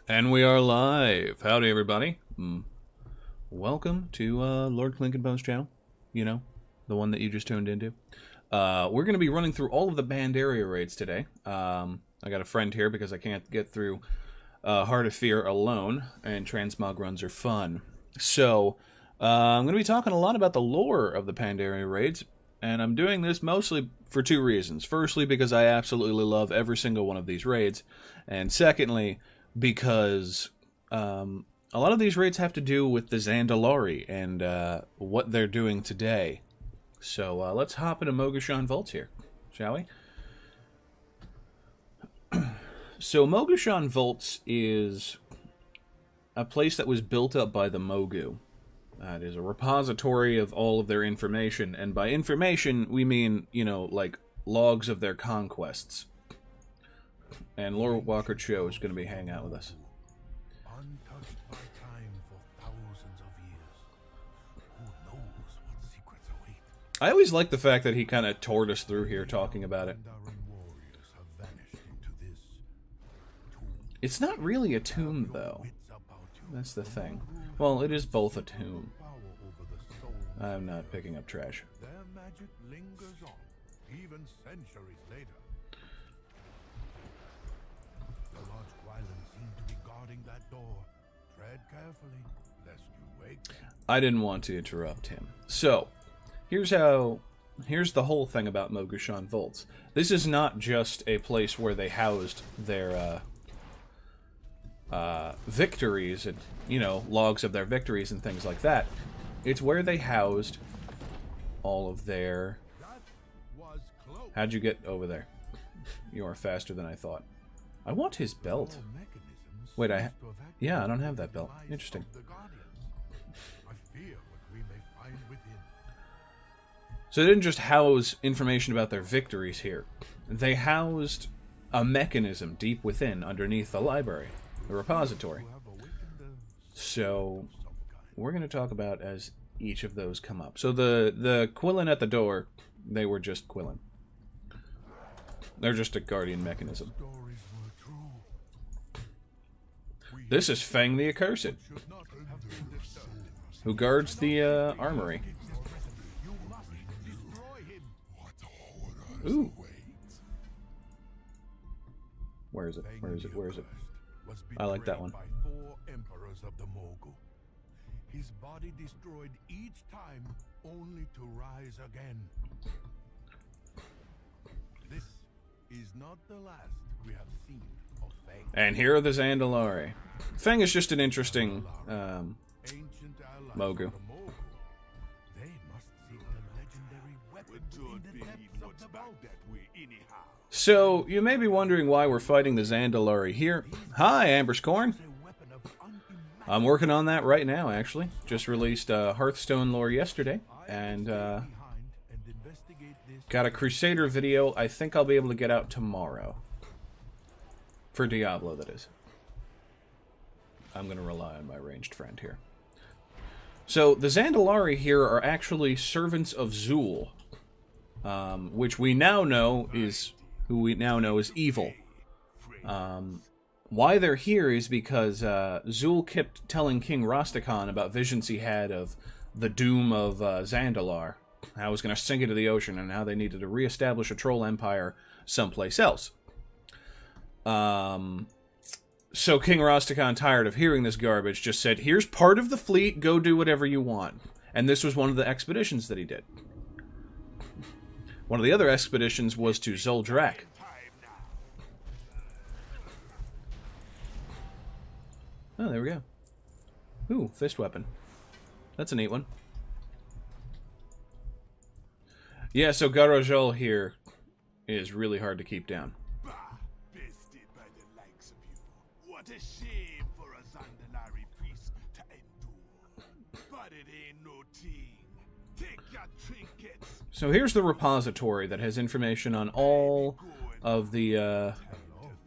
And we are live. Howdy, everybody. Welcome to Lord Clinkenbones' channel. You know, the one that you just tuned into. We're going to be running through all of the Pandaria raids today. I got a friend here because I can't get through Heart of Fear alone, and transmog runs are fun. So, I'm going to be talking a lot about the lore of the Pandaria raids, and I'm doing this mostly for two reasons. Firstly, because I absolutely love every single one of these raids, and secondly, because a lot of these raids have to do with the Zandalari and what they're doing today. So let's hop into Mogu'shan Vaults here, shall we? So Mogu'shan Vaults is a place that was built up by the Mogu. It is a repository of all of their information, and by information we mean, you know, like logs of their conquests. And Lord Walker Cho is going to be hanging out with us. Untouched by time for thousands of years. Who knows what secrets await? I always like the fact that he kind of toured us through here talking about it. Pandaren warriors have vanished into this tomb. It's not really a tomb, though. Wits about you. That's the thing. Well, it is both a tomb. Power over the stone. I'm not picking up trash. Their magic lingers on, even centuries later. The Lord's Wyland seem to be guarding that door. Tread carefully, lest you wake them. I didn't want to interrupt him. So, here's the whole thing about Mogu'shan Vaults. This is not just a place where they housed their victories and, you know, logs of their victories and things like that. It's where they housed all of their... That was close. How'd you get over there? You are faster than I thought. I want his belt. Mechanisms Wait, seems to have yeah, I don't have that belt. activated the Interesting. lives of the Guardians. I fear what we may find within. So they didn't just house information about their victories here. They housed a mechanism deep within, underneath the library, the repository. Who have awakened a So some kind. we're going to talk about as each of those come up. So the Quillen at the door, they were just Quillen. They're just a guardian mechanism. Stories were true. We This is Fang the Accursed, should not have been disturbed. who guards the armory. You must destroy him. Ooh. Where is it? Where is it? Where is it? Was I like that one. betrayed By 4 emperors of the Mogu. His body destroyed each time, only to rise again. This is not the last we have seen of Fang. And here are the Zandalari. Fang is just an interesting Ancient allies Mogu. of the Mogu. They must seek the legendary weapon in the depths of the vault. So, you may be wondering why we're fighting the Zandalari here. Hi, Amber's Corn. A weapon of unimaginable I'm working on that right now, actually. Just released Hearthstone lore yesterday, and behind and investigate this. got a Crusader video I think I'll be able to get out tomorrow. For Diablo, that is. I'm going to rely on my ranged friend here. So, the Zandalari here are actually servants of Zul, which we now know is... who we now know is evil. Why they're here is because Zul kept telling King Rastakhan about visions he had of the doom of Zandalar, how it was going to sink into the ocean, and how they needed to reestablish a troll empire someplace else. So King Rastakhan, tired of hearing this garbage, just said, here's part of the fleet, go do whatever you want. And this was one of the expeditions that he did. One of the other expeditions was to Zoldrak. Oh, there we go. Ooh, fist weapon. That's a neat one. Yeah, so Garajol here is really hard to keep down. Bah, bested by the likes of you. What a shame for a Zandalari priest to endure. But it ain't no team. Take your trinkets. So here's the repository that has information on all of the To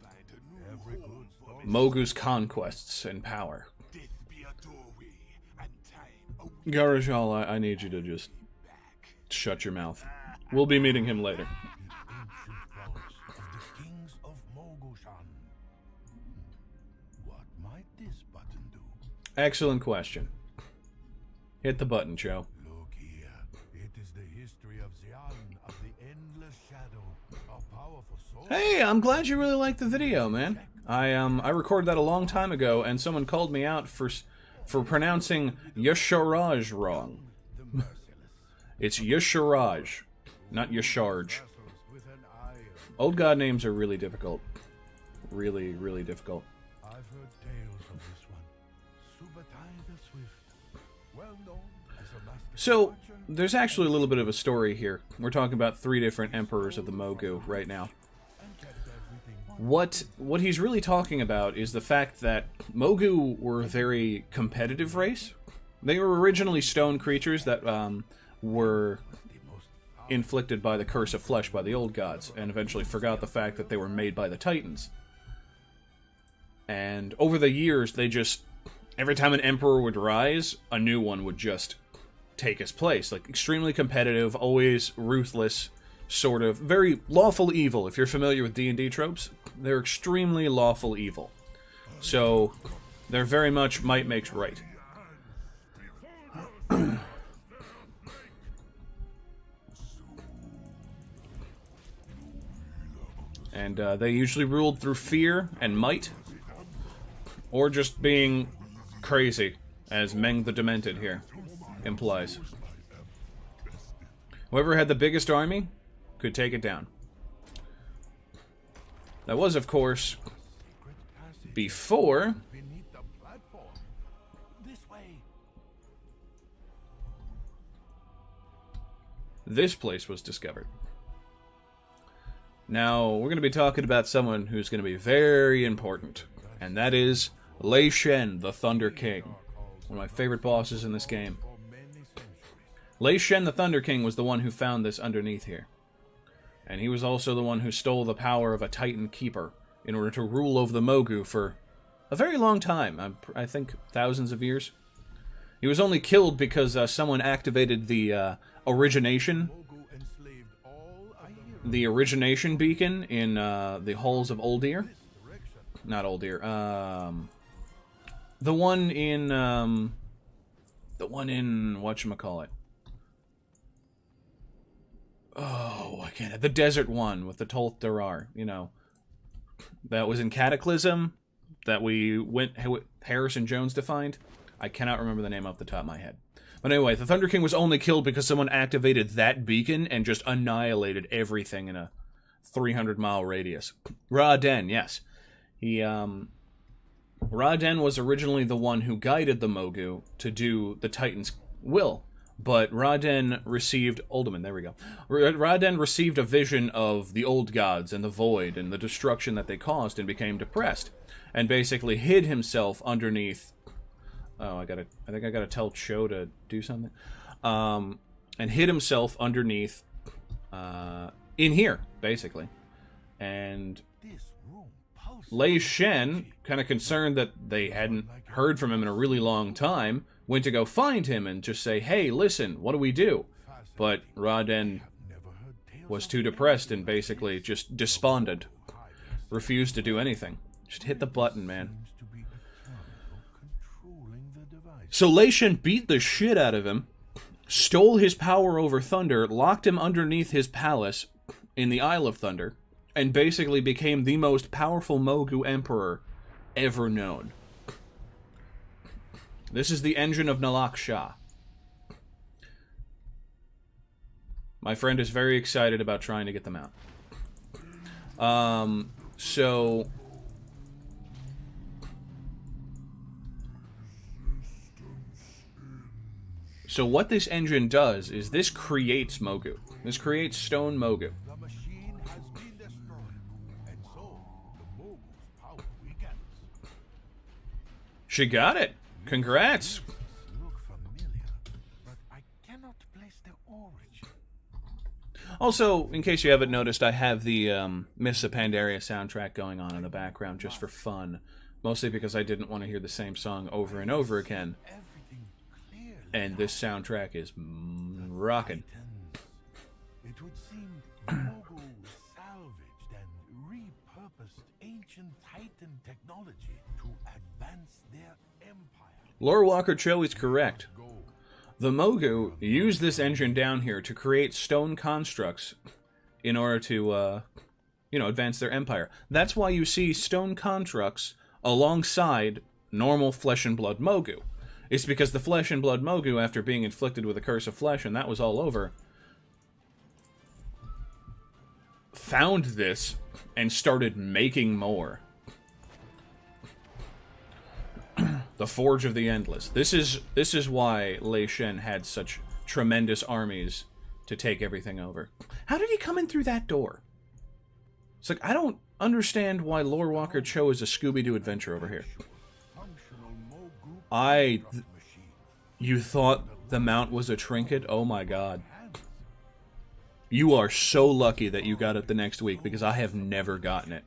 find a new home for me. Mogu's conquests and power. Death be a doorway, and time a Garajal, I need you to just back. shut your mouth. We'll be meeting him later. Ancient vaults of the kings of Mogu'shan. What might this button do? Excellent question. Hit the button, Joe. Look here. It is the history of Xian, of the endless shadow, a powerful soul. Hey, I'm glad you really liked the video, man. I recorded that a long time ago, and someone called me out for pronouncing Yasharaj wrong. The merciless. It's Yasharaj, not Yasharj. Vessels with an iron. Old god names are really difficult. Really, really difficult. I've heard tales of this one. Subutai the Swift. Well known as a master. So, there's actually a little bit of a story here. We're talking about 3 different emperors of the Mogu right now. And kept everything What he's really talking about is the fact that Mogu were a very competitive race. They were originally stone creatures that were inflicted by the curse of flesh by the old gods, and eventually forgot the fact that they were made by the Titans. And over the years, they just... every time an emperor would rise, a new one would just take his place. Like, extremely competitive, always ruthless, sort of very lawful evil. If you're familiar with D&D tropes, they're extremely lawful evil. So, they're very much might makes right. And they usually ruled through fear and might, or just being crazy, as Meng the Demented here implies. Whoever had the biggest army could take it down. That was, of course, before beneath the platform. This way. this place was discovered. Now, we're going to be talking about someone who's going to be very important, and that is Lei Shen, the Thunder King. One of my favorite bosses in this game. For many centuries. Lei Shen, the Thunder King, was the one who found this underneath here. And he was also the one who stole the power of a Titan Keeper in order to rule over the Mogu for a very long time. I think thousands of years. He was only killed because someone activated the origination Mogu enslaved all I hear. the origination beacon in the halls of Uldir. This direction. Not Uldir. The one in whatchamacallit. Oh, I can't. The desert one with the Tolth Darar. You know, that was in Cataclysm. That Harrison Jones defined. I cannot remember the name off the top of my head. But anyway, the Thunder King was only killed because someone activated that beacon and just annihilated everything in a 300-mile radius. Ra-Den, yes. Ra-Den was originally the one who guided the Mogu to do the Titan's will. But Ra-Den received... Uldaman, there we go. Ra-Den received a vision of the old gods and the void and the destruction that they caused and became depressed. And basically hid himself underneath... Oh, I think I gotta tell Cho to do something. And hid himself underneath... in here, basically. And This room pulses. Lei Shen, kind of concerned that they hadn't heard from him in a really long time, went to go find him and just say, hey, listen, what do we do? But Ra-Den Never heard tales was of too depressed and basically just despondent. Refused to do anything. Just hit the button, man. seems to be eternal, controlling the device. So Lei Shen beat the shit out of him, stole his power over Thunder, locked him underneath his palace in the Isle of Thunder, and basically became the most powerful Mogu emperor ever known. This is the engine of Nalak Shah. My friend is very excited about trying to get them out. So what this engine does is this creates Mogu. This creates stone Mogu. The machine has been destroyed, and so the Mogu's power weakens. She got it. Congrats. Look familiar, but I cannot place their origin. Also, in case you haven't noticed, I have the Mists of Pandaria soundtrack going on in the background just for fun. Mostly because I didn't want to hear the same song over and over again. Everything clearly. And this soundtrack is rockin'. It would seem the Mogu salvaged and repurposed repurposed ancient Titan technology to advance their empire. Lore Walker Cho is correct. The Mogu use this engine down here to create stone constructs in order to, advance their empire. That's why you see stone constructs alongside normal flesh and blood Mogu. It's because the flesh and blood Mogu, after being inflicted with a curse of flesh, and that was all over, found this and started making more. The Forge of the Endless. This is why Lei Shen had such tremendous armies to take everything over. How did he come in through that door? It's like, I don't understand why Lore Walker Cho is a Scooby-Doo adventure over here. You thought the mount was a trinket? Oh my god. You are so lucky that you got it the next week, because I have never gotten it.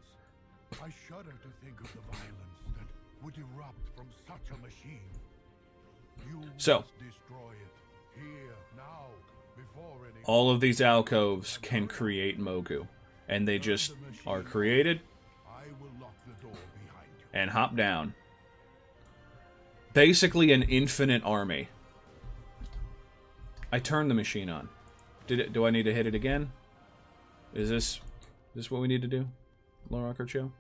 I shudder to think of the violence that would erupt from such a machine. You must destroy it here, now, before any... All of these alcoves can create Mogu, and they just are created I will lock the door behind you. and hop down. Basically an infinite army. I turned the machine on. Do I need to hit it again? Is this what we need to do? Lore Walker Cho?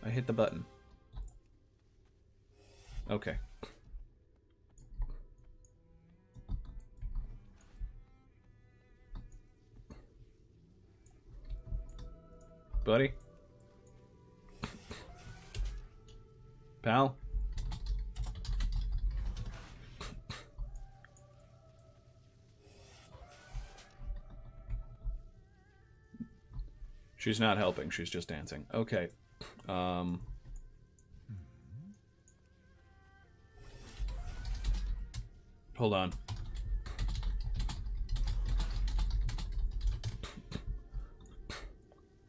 I hit the button. Okay. Buddy? Pal? She's not helping, she's just dancing. Okay. Hold on.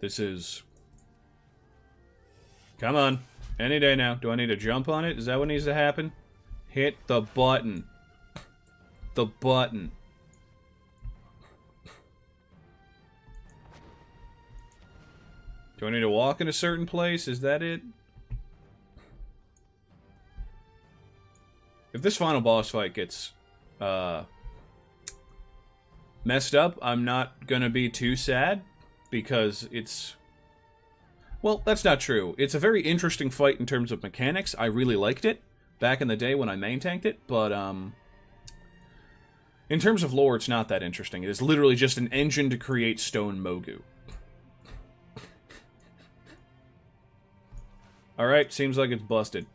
This is... Come on. Any day now. Do I need to jump on it? Is that what needs to happen? Hit the button. The button. Do I need to walk in a certain place? Is that it? If this final boss fight gets messed up, I'm not gonna be too sad, because it's... Well, that's not true. It's a very interesting fight in terms of mechanics. I really liked it back in the day when I main tanked it, but in terms of lore, it's not that interesting. It is literally just an engine to create stone Mogu. Alright, seems like it's busted.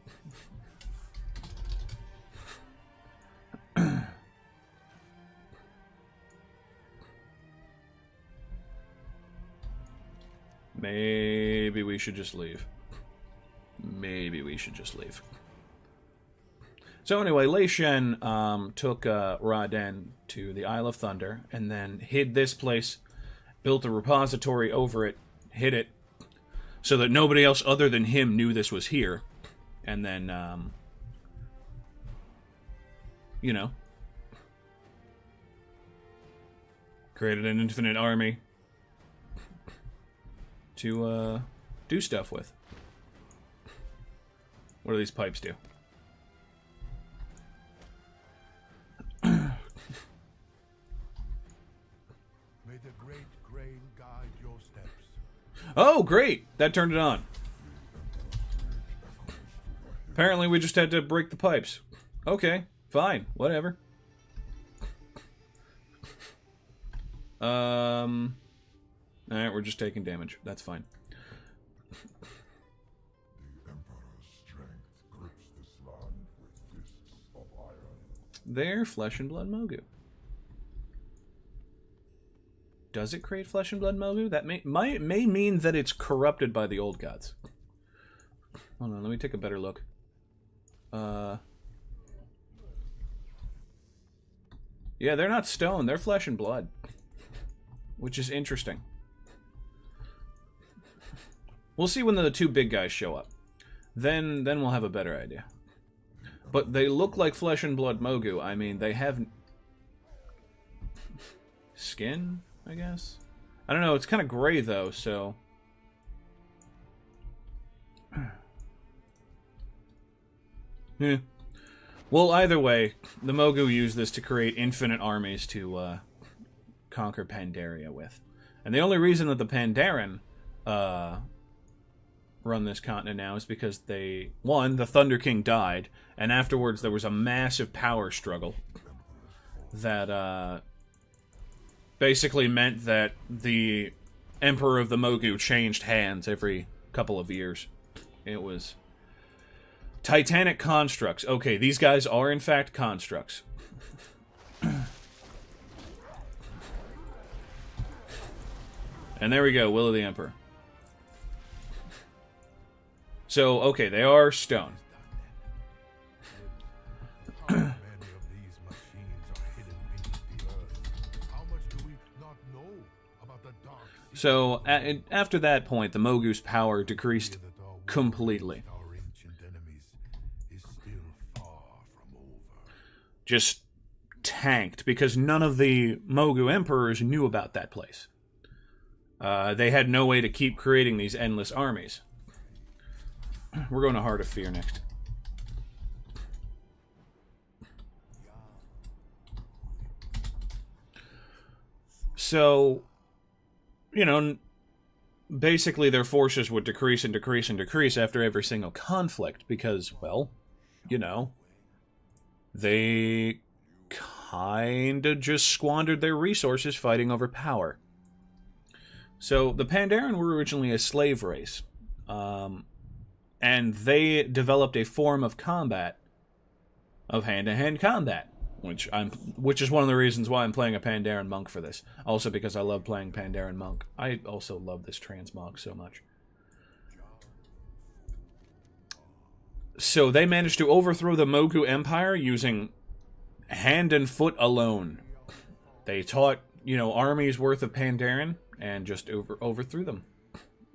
Maybe we should just leave. Maybe we should just leave. So anyway, Lei Shen took Raden to the Isle of Thunder, and then hid this place, built a repository over it, hid it, so that nobody else other than him knew this was here. And then, created an infinite army to do stuff with. What do these pipes do? May the great grain guide your steps. Oh, great! That turned it on. Apparently we just had to break the pipes. Okay, fine, whatever. Alright, we're just taking damage. That's fine. The Emperor's strength grips this land with fists of iron. They're flesh and blood Mogu. Does it create flesh and blood Mogu? That may mean that it's corrupted by the old gods. Hold on, let me take a better look. Yeah, they're not stone, they're flesh and blood. Which is interesting. We'll see when the two big guys show up. Then we'll have a better idea. But they look like flesh and blood Mogu. I mean, they have skin, I guess? I don't know, it's kind of gray though, so... Yeah. Well, either way, the Mogu used this to create infinite armies to conquer Pandaria with. And the only reason that the Pandaren run this continent now is because the Thunder King died, and afterwards there was a massive power struggle that basically meant that the Emperor of the Mogu changed hands every couple of years. It was Titanic constructs. Okay, these guys are in fact constructs. And there we go, Will of the Emperor. So, okay, they are stone. How many of these machines are hidden beneath the earth? How much do we not know about the dark secrets So, after that point, the Mogu's power decreased that are completely. our ancient enemies is still far from over? Just tanked, because none of the Mogu emperors knew about that place. They had no way to keep creating these endless armies. We're going to Heart of Fear next. So, you know, basically their forces would decrease and decrease and decrease after every single conflict because, well, you know, they kinda just squandered their resources fighting over power. So, the Pandaren were originally a slave race. And they developed a form of combat, of hand-to-hand combat, which is one of the reasons why I'm playing a Pandaren monk for this. Also because I love playing Pandaren monk. I also love this transmog so much. So they managed to overthrow the Mogu Empire using hand and foot alone. They taught, you know, armies worth of Pandaren and just overthrew them.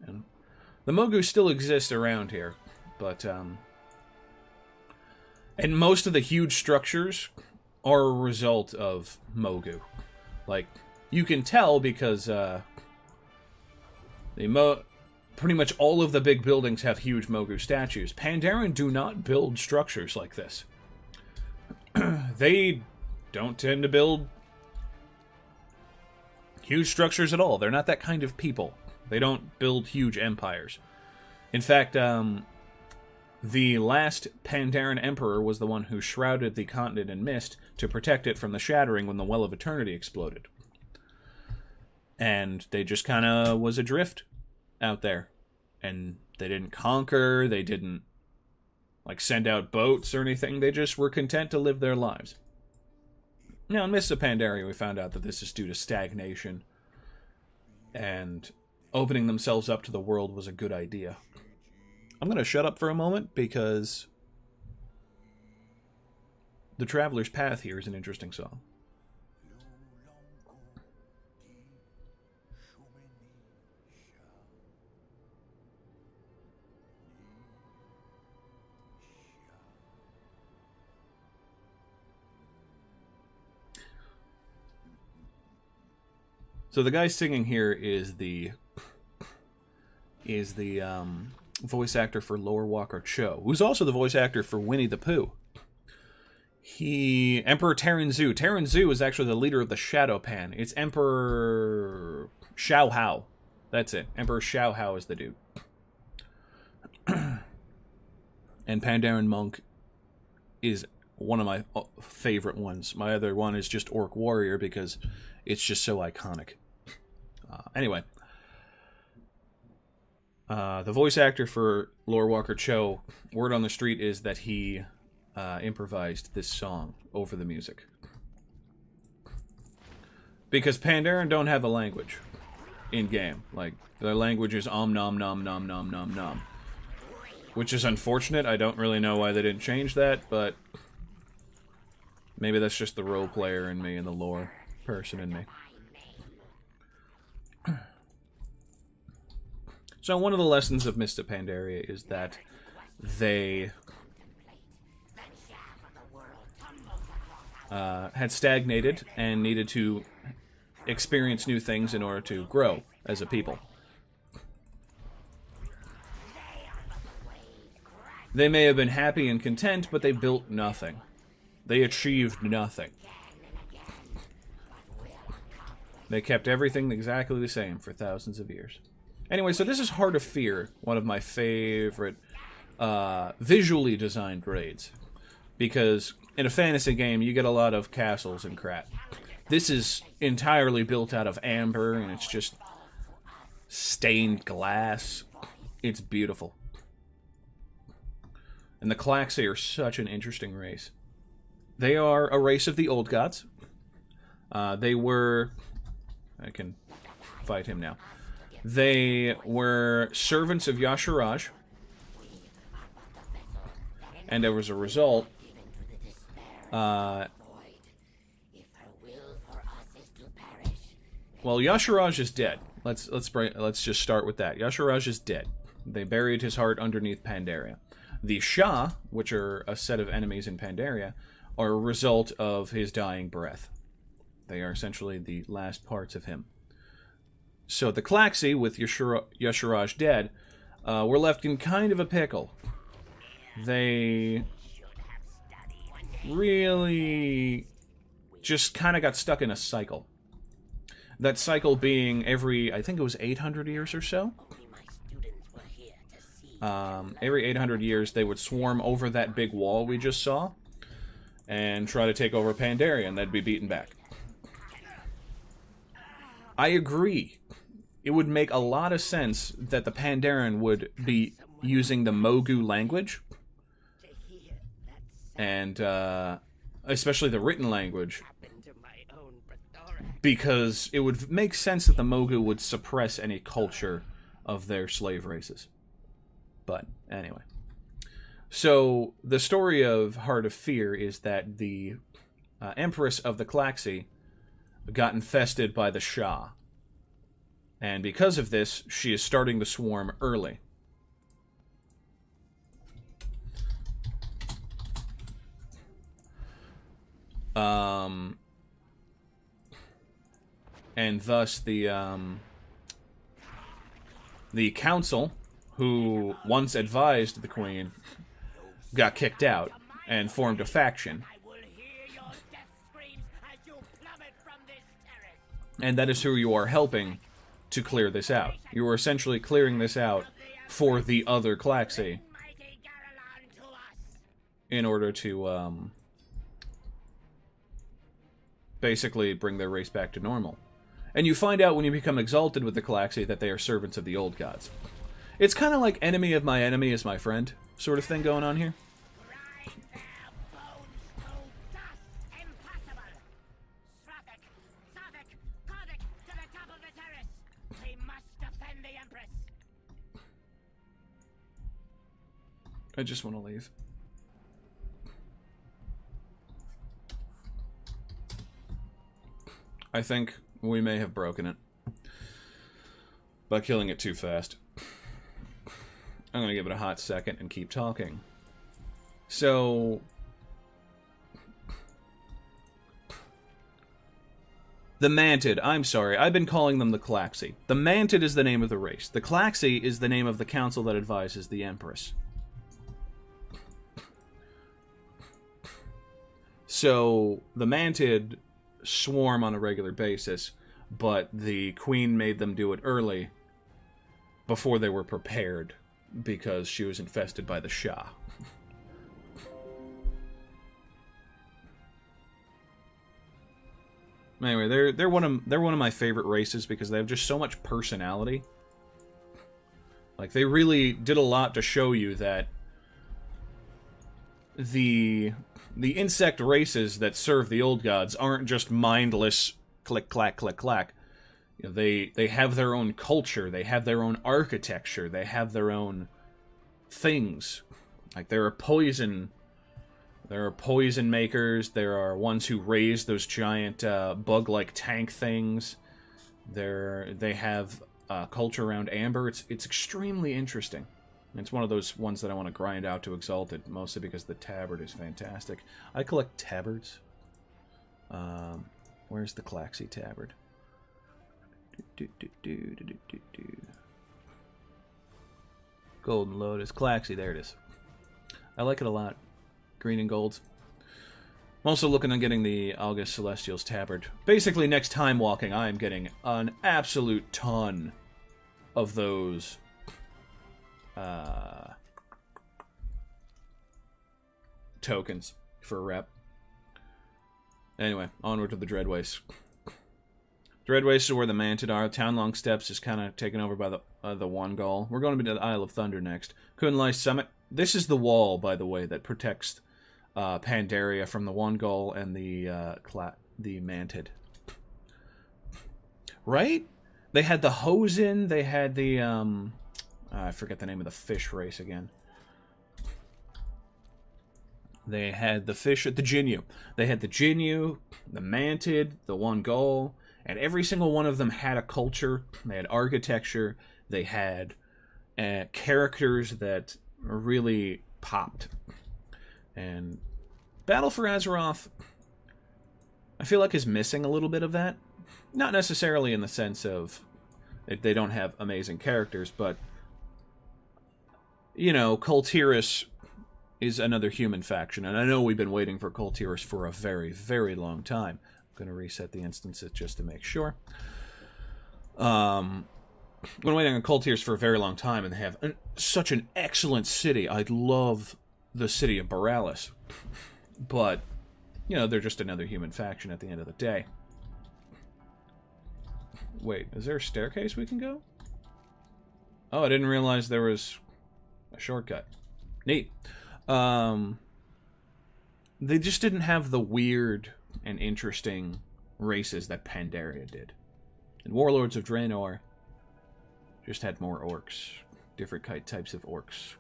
And the Mogu still exist around here, but, and most of the huge structures are a result of Mogu. Like, you can tell because, pretty much all of the big buildings have huge Mogu statues. Pandaren do not build structures like this. They don't tend to build huge structures at all. They're not that kind of people. They don't build huge empires. In fact, the last Pandaren Emperor was the one who shrouded the continent in mist to protect it from the shattering when the Well of Eternity exploded. And they just kind of was adrift out there. And they didn't conquer, they didn't, like, send out boats or anything. They just were content to live their lives. Now, in Mists of Pandaria, we found out that this is due to stagnation. And opening themselves up to the world was a good idea. I'm going to shut up for a moment because The Traveler's Path here is an interesting song. So the guy singing here is the voice actor for Lord Walker Cho, who's also the voice actor for Winnie the Pooh. Emperor Terrace. Terrace is actually the leader of the Shadow Pan. It's Emperor Xiao Hao. That's it. Emperor Xiao Hao is the dude. And Pandaren Monk is one of my favorite ones. My other one is just Orc Warrior because it's just so iconic. Anyway. The voice actor for Lord Walker Cho, word on the street is that he improvised this song over the music. Because Pandaren don't have a language in-game. Like, their language is om nom nom nom nom nom nom. Which is unfortunate. I don't really know why they didn't change that, but maybe that's just the role player in me and the lore person in me. So one of the lessons of Mists of Pandaria is that they had stagnated and needed to experience new things in order to grow as a people. They may have been happy and content, but they built nothing. They achieved nothing. They kept everything exactly the same for thousands of years. Anyway, so this is Heart of Fear, one of my favorite visually designed raids. Because in a fantasy game, you get a lot of castles and crap. This is entirely built out of amber, and it's just stained glass. It's beautiful. And the Klaxi are such an interesting race. They are a race of the old gods. They were... I can fight him now. They were servants of Yasharaj. And as a result... well, Yasharaj is dead. Let's just start with that. Yasharaj is dead. They buried his heart underneath Pandaria. The Shah, which are a set of enemies in Pandaria, are a result of his dying breath. They are essentially the last parts of him. So the Klaxi, with Yasharaj dead, were left in kind of a pickle. They really just kind of got stuck in a cycle. That cycle being every, I think it was 800 years or so. Every 800 years, they would swarm over that big wall we just saw and try to take over Pandaria, and they'd be beaten back. I agree. It would make a lot of sense that the Pandaren would be using the Mogu language, and especially the written language, because it would make sense that the Mogu would suppress any culture of their slave races. But anyway. So the story of Heart of Fear is that the Empress of the Klaxi got infested by the Shah. And because of this, she is starting to swarm early. And thus the council, who once advised the queen, got kicked out and formed a faction. And that is who you are helping to clear this out. You are essentially clearing this out for the other Klaxi in order to basically bring their race back to normal. And you find out when you become exalted with the Klaxi that they are servants of the old gods. It's kind of like enemy of my enemy is my friend sort of thing going on here. I just want to leave. I think we may have broken it by killing it too fast. I'm going to give it a hot second and keep talking. So, the Mantid, I'm sorry, I've been calling them the Klaxi. The Mantid is the name of the race. The Klaxi is the name of the council that advises the Empress. So, the Mantid swarm on a regular basis, but the queen made them do it early before they were prepared because she was infested by the Shah. Anyway, they're one of my favorite races because they have just so much personality. Like, they really did a lot to show you that the insect races that serve the old gods aren't just mindless click clack click clack. You know, they have their own culture, they have their own architecture, they have their own things. Like, there are poison makers, there are ones who raise those giant bug-like tank things. They have culture around amber. It's extremely interesting. It's one of those ones that I want to grind out to Exalted, mostly because the tabard is fantastic. I collect tabards. Where's the Klaxi tabard? Golden Lotus. Klaxi, there it is. I like it a lot. Green and gold. I'm also looking at getting the August Celestial's Tabard. Basically, next time walking, I am getting an absolute ton of those tokens for a rep. Anyway, onward to the Dreadwaste. Dreadwaste is where the Mantid are. Townlong Steps is kind of taken over by the One Gall. We're going to be to the Isle of Thunder next. Kunlai Summit. This is the wall, by the way, that protects Pandaria from the One Gall and the Mantid. Right? They had the Hosen. They had the I forget the name of the fish race again. They had the fish at the Jinyu. They had the Jinyu, the Mantid, the One Gall, and every single one of them had a culture. They had architecture. They had characters that really popped. And Battle for Azeroth, I feel like is missing a little bit of that. Not necessarily in the sense of they don't have amazing characters, but, you know, Terrace is another human faction, and I know we've been waiting for Terrace for a very, very long time. I'm going to reset the instances just to make sure. We've been waiting on Terrace for a very long time, and they have such an excellent city. I love the city of Borealis, but, you know, they're just another human faction at the end of the day. Wait, is there a staircase we can go? Oh, I didn't realize there was a shortcut. Neat. They just didn't have the weird and interesting races that Pandaria did. And Warlords of Draenor just had more orcs. Different types of orcs.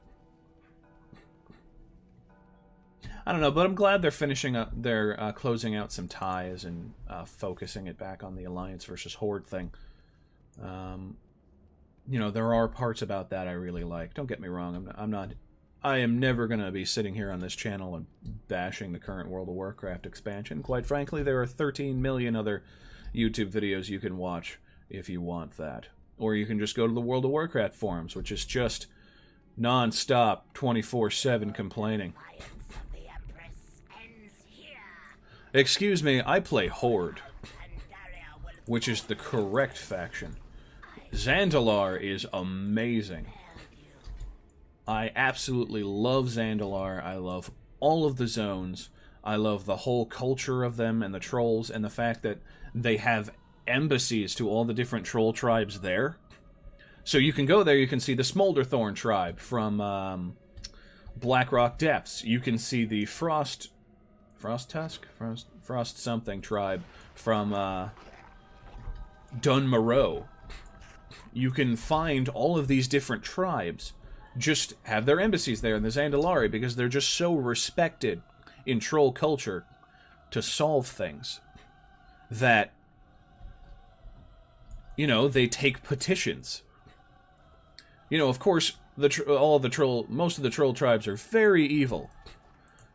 I don't know, but I'm glad they're finishing up, they're closing out some ties and focusing it back on the Alliance versus Horde thing. You know, there are parts about that I really like. Don't get me wrong, I am never going to be sitting here on this channel and bashing the current World of Warcraft expansion. Quite frankly, there are 13 million other YouTube videos you can watch if you want that. Or you can just go to the World of Warcraft forums, which is just non-stop, 24/7 complaining. Excuse me, I play Horde, which is the correct faction. Zandalar is amazing. I absolutely love Zandalar. I love all of the zones. I love the whole culture of them and the trolls and the fact that they have embassies to all the different troll tribes there. So you can go there, you can see the Smolderthorn tribe from Blackrock Depths. You can see the Frost something tribe from Dunmoreau. You can find all of these different tribes just have their embassies there in the Zandalari because they're just so respected in troll culture to solve things that, you know, they take petitions. You know, of course, most of the troll tribes are very evil.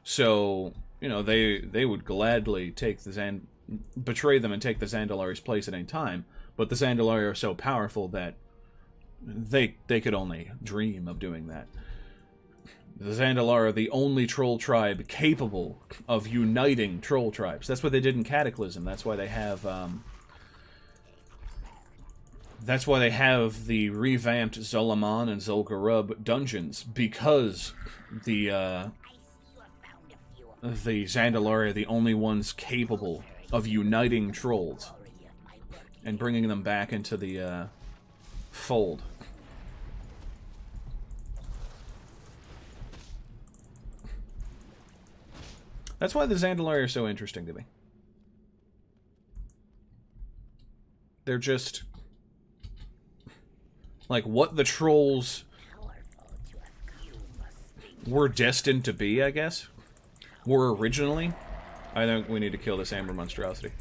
So, you know, they would gladly take betray them and take the Zandalari's place at any time. But the Zandalari are so powerful that they could only dream of doing that. The Zandalar are the only troll tribe capable of uniting troll tribes. That's what they did in Cataclysm. That's why they have the revamped Zolaman and Zul'Gurub dungeons, because the Zandalari are the only ones capable of uniting trolls and bringing them back into the fold. That's why the Zandalari are so interesting to me. They're just like what the trolls were destined to be, I guess. Were originally. I think we need to kill this Amber monstrosity.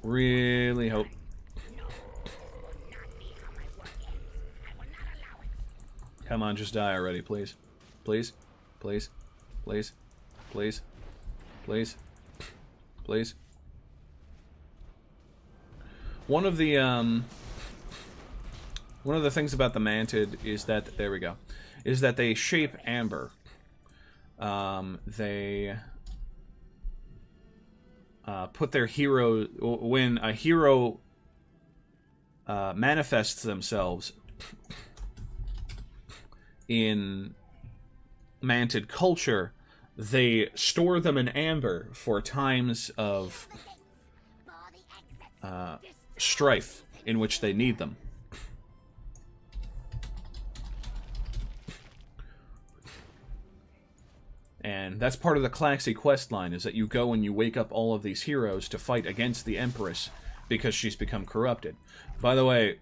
Really hope. Come on, just die already, please. Please. Please. Please. Please. Please. Please. One of the things about the Mantid is that, there we go, is that they shape amber. they put their hero... When a hero manifests themselves in Mantid culture, they store them in amber for times of strife in which they need them. And that's part of the Claxy questline, is that you go and you wake up all of these heroes to fight against the Empress because she's become corrupted. By the way,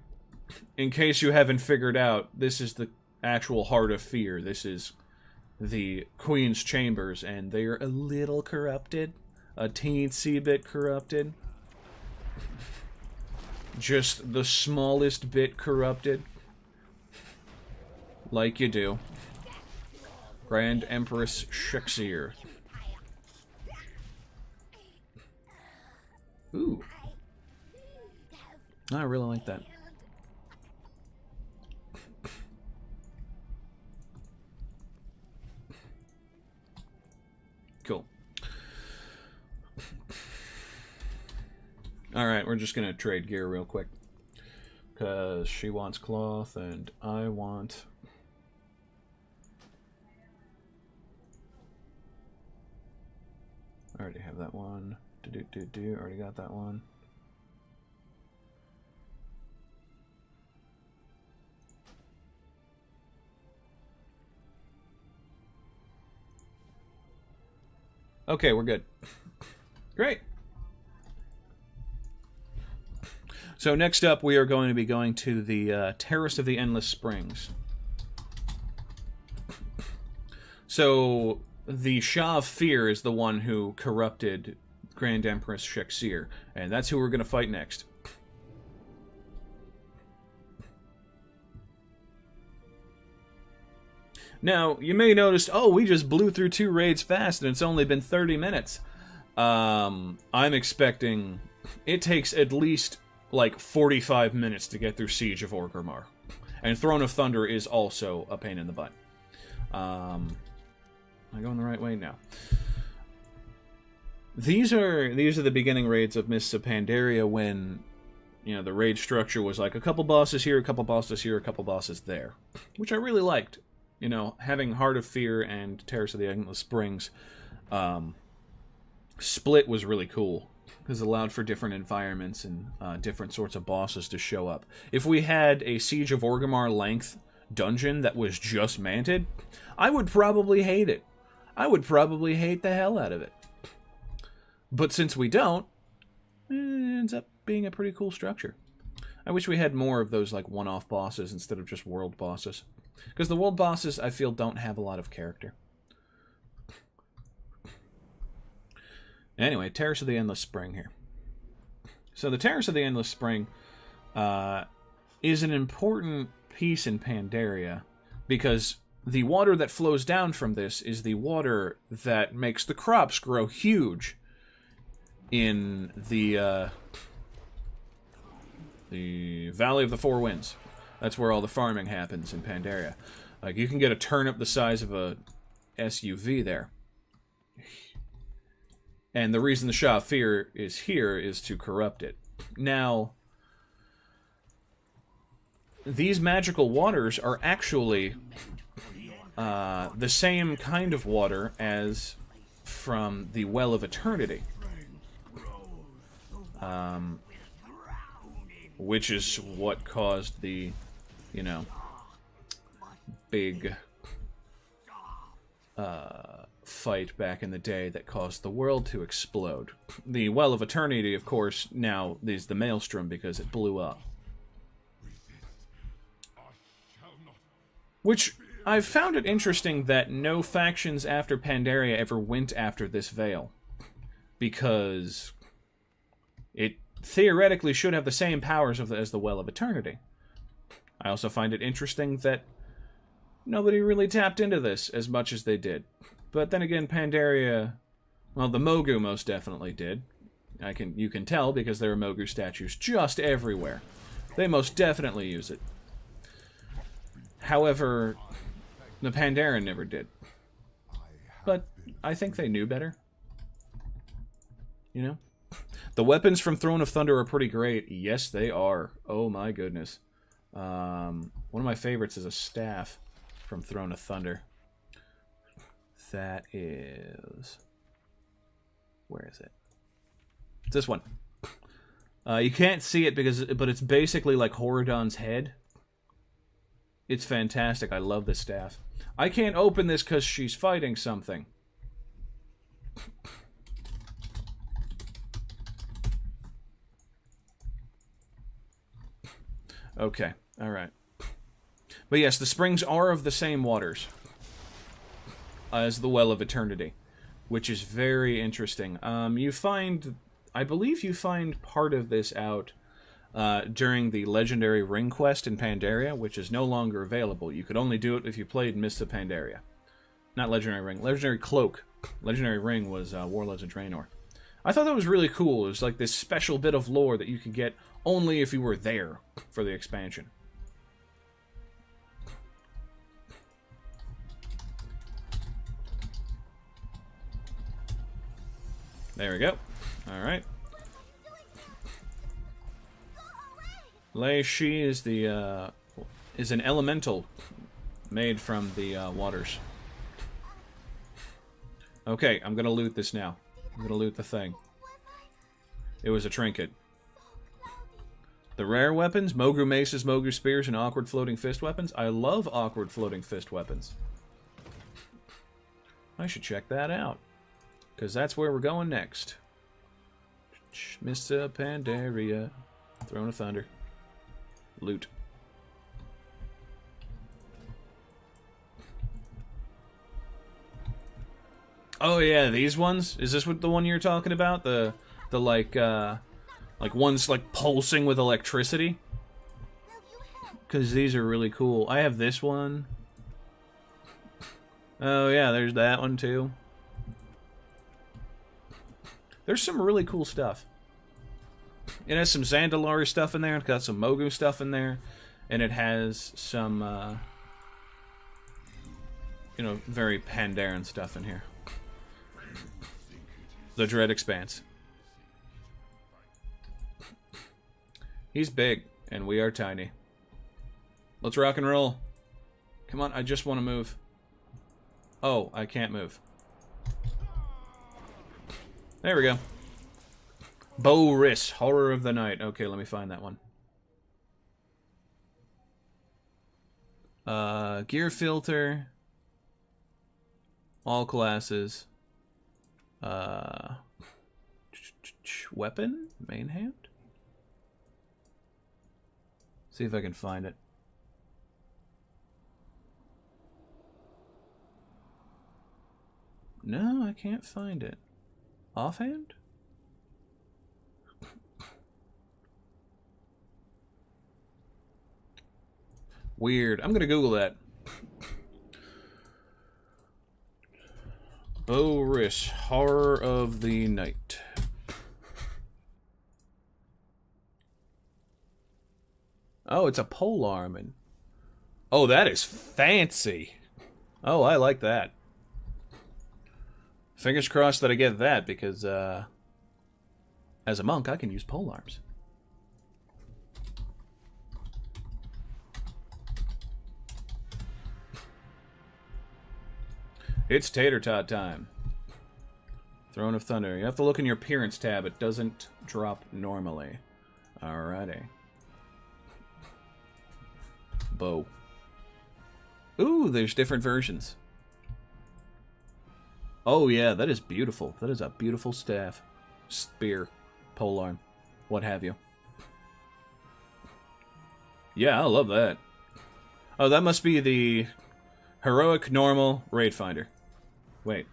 in case you haven't figured out, this is the actual Heart of Fear. This is the Queen's Chambers, and they're a little corrupted. A teensy bit corrupted. Just the smallest bit corrupted. Like you do. Grand Empress Shexir. Ooh. I really like that. Cool. Alright, we're just gonna trade gear real quick. Because she wants cloth and I want... I already have that one. Already got that one. Okay, we're good. Great. So next up, we are going to be going to the Terrace of the Endless Springs. So the Shah of Fear is the one who corrupted Grand Empress Shexir, and that's who we're going to fight next. Now, you may notice, oh, we just blew through 2 raids fast, and it's only been 30 minutes. I'm expecting it takes at least, like, 45 minutes to get through Siege of Orgrimmar. And Throne of Thunder is also a pain in the butt. Am I going the right way? No. These are the beginning raids of Mists of Pandaria when, you know, the raid structure was like a couple bosses here, a couple bosses here, a couple bosses there. Which I really liked. You know, having Heart of Fear and Terrace of the Endless Springs split was really cool. Because it allowed for different environments and different sorts of bosses to show up. If we had a Siege of Orgrimmar length dungeon that was just Mantid, I would probably hate it. I would probably hate the hell out of it. But since we don't, it ends up being a pretty cool structure. I wish we had more of those like one-off bosses instead of just world bosses. Because the world bosses, I feel, don't have a lot of character. Anyway, Terrace of the Endless Spring here. So the Terrace of the Endless Spring is an important piece in Pandaria because the water that flows down from this is the water that makes the crops grow huge in the Valley of the Four Winds. That's where all the farming happens in Pandaria. Like, you can get a turnip the size of a SUV there. And the reason the Shah of Fear is here is to corrupt it. Now, these magical waters are actually the same kind of water as from the Well of Eternity. Which is what caused the, you know, big fight back in the day that caused the world to explode. The Well of Eternity, of course, now is the Maelstrom because it blew up. Which, I've found it interesting that no factions after Pandaria ever went after this veil. Because it theoretically should have the same powers as the Well of Eternity. I also find it interesting that nobody really tapped into this as much as they did. But then again, Pandaria, well, the Mogu most definitely did. You can tell because there are Mogu statues just everywhere. They most definitely use it. However, the Pandaren never did. But I think they knew better. You know? The weapons from Throne of Thunder are pretty great. Yes, they are. Oh my goodness. One of my favorites is a staff from Throne of Thunder. That is... Where is it? It's this one. You can't see it but it's basically like Horadon's head. It's fantastic. I love this staff. I can't open this because she's fighting something. Okay, alright. But yes, the springs are of the same waters as the Well of Eternity, which is very interesting. I believe you find part of this out during the legendary ring quest in Pandaria, which is no longer available. You could only do it if you played Mists of Pandaria. Not legendary ring, legendary cloak. Legendary ring was Warlords of Draenor. I thought that was really cool. It was like this special bit of lore that you could get only if you were there for the expansion. There we go. Alright. Lei Shen is is an elemental made from the waters. Okay, I'm gonna loot this now. I'm gonna loot the thing. It was a trinket. The rare weapons, Mogu maces, Mogu spears, and awkward floating fist weapons. I love awkward floating fist weapons. I should check that out, because that's where we're going next. Mists of Pandaria. Throne of Thunder. Loot. Oh yeah, these ones? Is this what the one you're talking about? The like ones like pulsing with electricity? Because these are really cool. I have this one. Oh yeah, there's that one too. There's some really cool stuff. It has some Zandalari stuff in there. It's got some Mogu stuff in there. And it has some, you know, very Pandaren stuff in here. The Dread Expanse. He's big, and we are tiny. Let's rock and roll. Come on, I just want to move. Oh, I can't move. There we go. Boris, Horror of the Night. Okay, let me find that one. Gear filter. All classes. Weapon? Main hand? See if I can find it. No, I can't find it. Offhand? Weird. I'm gonna Google that. Boris, Horror of the Night. Oh, it's a polearm. And oh, that is fancy. Oh, I like that. Fingers crossed that I get that, because as a monk, I can use polearms. It's tater tot time. Throne of Thunder. You have to look in your appearance tab. It doesn't drop normally. Alrighty. Bow. Ooh, there's different versions. Oh yeah, that is beautiful. That is a beautiful staff. Spear. Polearm. What have you. Yeah, I love that. Oh, that must be the Heroic Normal Raid Finder. Wait.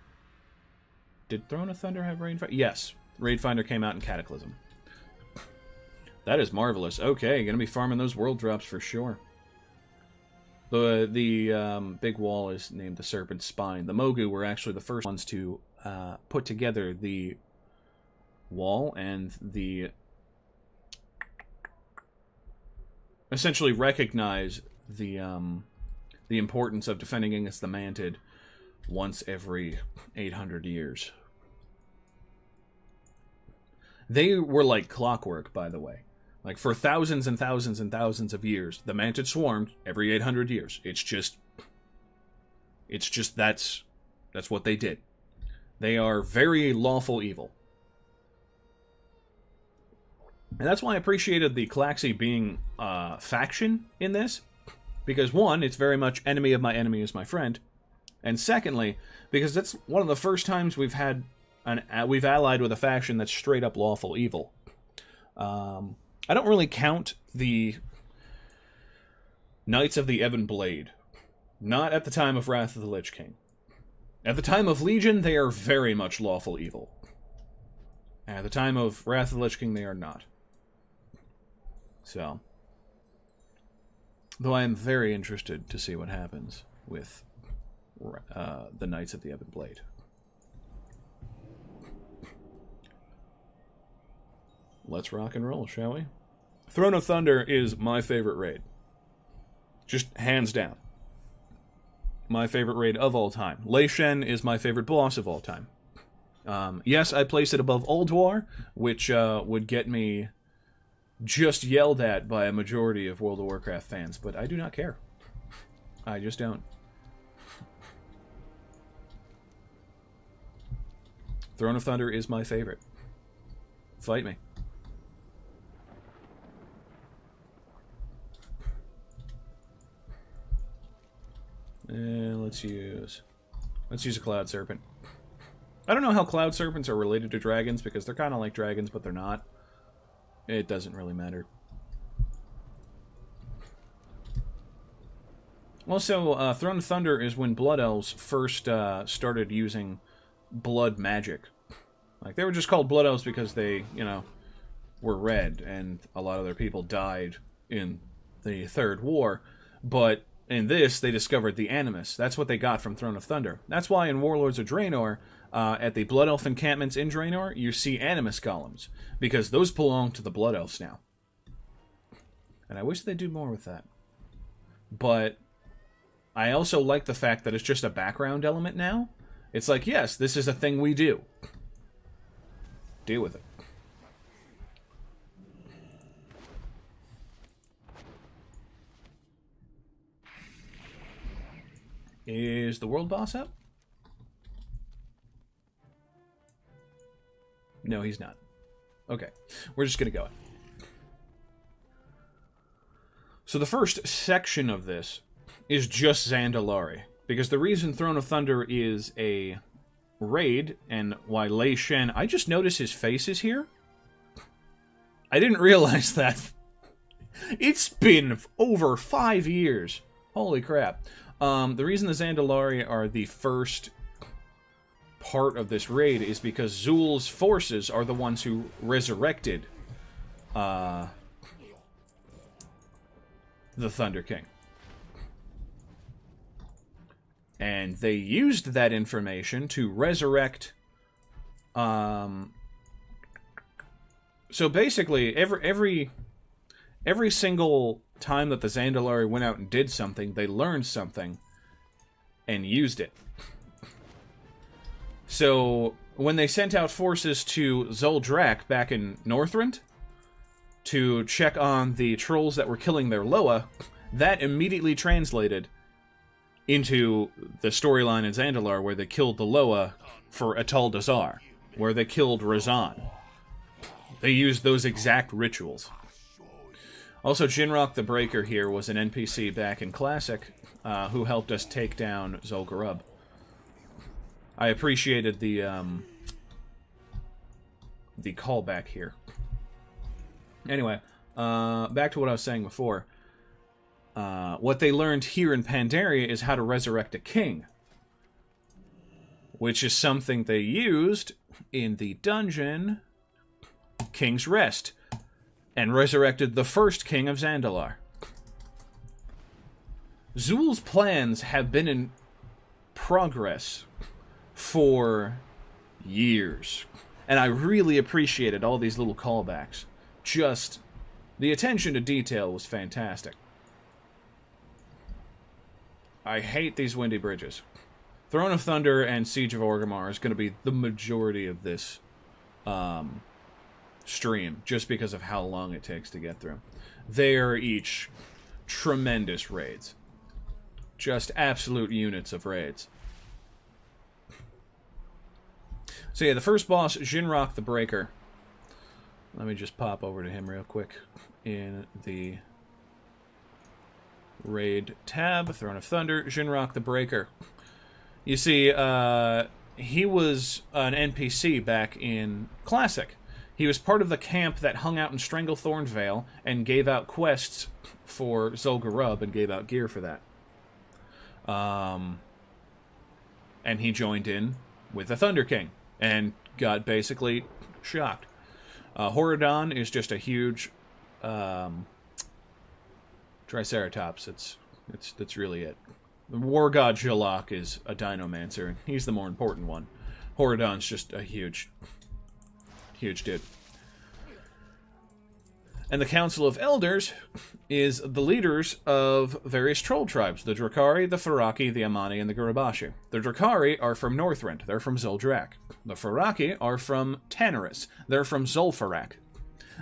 Did Throne of Thunder have Raid Finder? Yes. Raid Finder came out in Cataclysm. That is marvelous. Okay, gonna be farming those world drops for sure. The big wall is named the Serpent's Spine. The Mogu were actually the first ones to put together the wall and the essentially recognize the importance of defending against the Mantid once every 800 years. They were like clockwork, by the way. Like, for thousands and thousands and thousands of years, the Mantid swarmed every 800 years. It's just that's what they did. They are very lawful evil. And that's why I appreciated the Klaxi being faction in this. Because, one, it's very much enemy of my enemy is my friend. And secondly, because that's one of the first times we've allied with a faction that's straight up lawful evil. I don't really count the Knights of the Ebon Blade. Not at the time of Wrath of the Lich King. At the time of Legion, they are very much lawful evil. At the time of Wrath of the Lich King, they are not. So, though I am very interested to see what happens with the Knights of the Ebon Blade. Let's rock and roll, shall we? Throne of Thunder is my favorite raid. Just hands down. My favorite raid of all time. Lei Shen is my favorite boss of all time. Yes, I place it above Ulduar, which would get me just yelled at by a majority of World of Warcraft fans, but I do not care. I just don't. Throne of Thunder is my favorite. Fight me. Let's use a Cloud Serpent. I don't know how Cloud Serpents are related to dragons, because they're kind of like dragons, but they're not. It doesn't really matter. Also, Throne of Thunder is when Blood Elves first started using blood magic. Like, they were just called Blood Elves because they, were red, and a lot of their people died in the Third War, but in this, they discovered the Animus. That's what they got from Throne of Thunder. That's why in Warlords of Draenor, at the Blood Elf encampments in Draenor, you see Animus columns, because those belong to the Blood Elves now. And I wish they'd do more with that. But I also like the fact that it's just a background element now. It's like, yes, this is a thing we do. Deal with it. Is the world boss up? No, he's not. Okay, we're just gonna go in. So the first section of this is just Zandalari, because the reason Throne of Thunder is a raid, and why Lei Shen... I just noticed his face is here. I didn't realize that. It's been over 5 years. Holy crap. The reason the Zandalari are the first part of this raid is because Zul's forces are the ones who resurrected the Thunder King. And they used that information to resurrect... So basically, every single time that the Zandalari went out and did something, they learned something and used it. So, when they sent out forces to Zuldrak back in Northrend to check on the trolls that were killing their Loa, that immediately translated into the storyline in Zandalar where they killed the Loa for Atal Dazar, where they killed Razan. They used those exact rituals. Also, Jinrock the Breaker here was an NPC back in Classic who helped us take down Zul'Gurub. I appreciated the callback here. Anyway, back to what I was saying before. What they learned here in Pandaria is how to resurrect a king, which is something they used in the dungeon King's Rest, and resurrected the first king of Zandalar. Zul's plans have been in progress for years, and I really appreciated all these little callbacks. Just, the attention to detail was fantastic. I hate these windy bridges. Throne of Thunder and Siege of Orgrimmar is going to be the majority of this stream, just because of how long it takes to get through. They are each tremendous raids. Just absolute units of raids. So yeah, the first boss, Jinrock the Breaker. Let me just pop over to him real quick in the raid tab. Throne of Thunder, Jinrock the Breaker. You see, he was an NPC back in Classic. He was part of the camp that hung out in Stranglethorn Vale and gave out quests for Zul'Gurub and gave out gear for that. And he joined in with the Thunder King and got basically shocked. Horadon is just a huge Triceratops. That's really it. The War God Jalak is a Dinomancer, and he's the more important one. Horadon's just a huge dude. And the Council of Elders is the leaders of various troll tribes. The Drakari, the Faraki, the Amani, and the Gurabashi. The Drakari are from Northrend. They're from Zuldrak. The Faraki are from Terrace. They're from Zul'Farrak.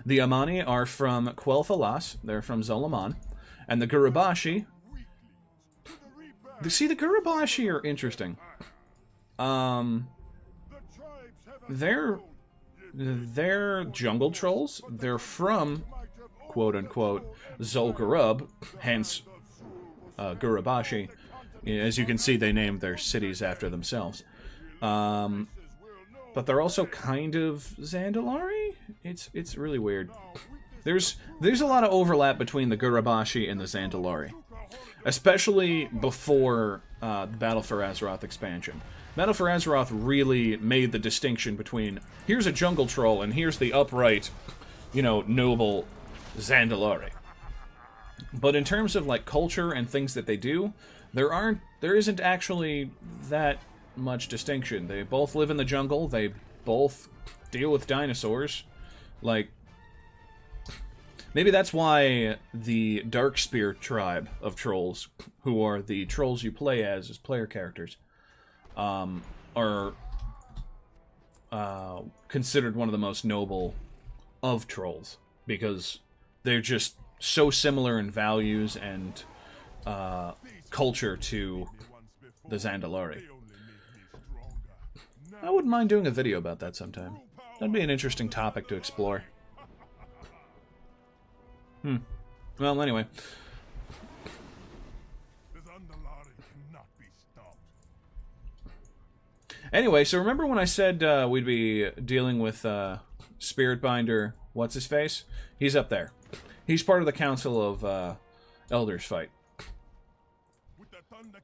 The Amani are from Quel'Thalas. They're from Zolaman. And the Gurabashi... See, the Gurabashi are interesting. They're jungle trolls. They're from, quote-unquote, Zul'Gurub, hence Gurabashi. As you can see, they named their cities after themselves. But they're also kind of Zandalari? It's really weird. There's a lot of overlap between the Gurabashi and the Zandalari. Especially before the Battle for Azeroth expansion. Battle for Azeroth really made the distinction between here's a jungle troll and here's the upright, noble Zandalari. But in terms of like culture and things that they do, there isn't actually that much distinction. They both live in the jungle. They both deal with dinosaurs. Like, maybe that's why the Darkspear tribe of trolls, who are the trolls you play as player characters, are considered one of the most noble of trolls, because they're just so similar in values and culture to the Zandalari. I wouldn't mind doing a video about that sometime. That'd be an interesting topic to explore. Well, anyway. Anyway, so remember when I said we'd be dealing with Spiritbinder, what's-his-face? He's up there. He's part of the Council of Elders fight.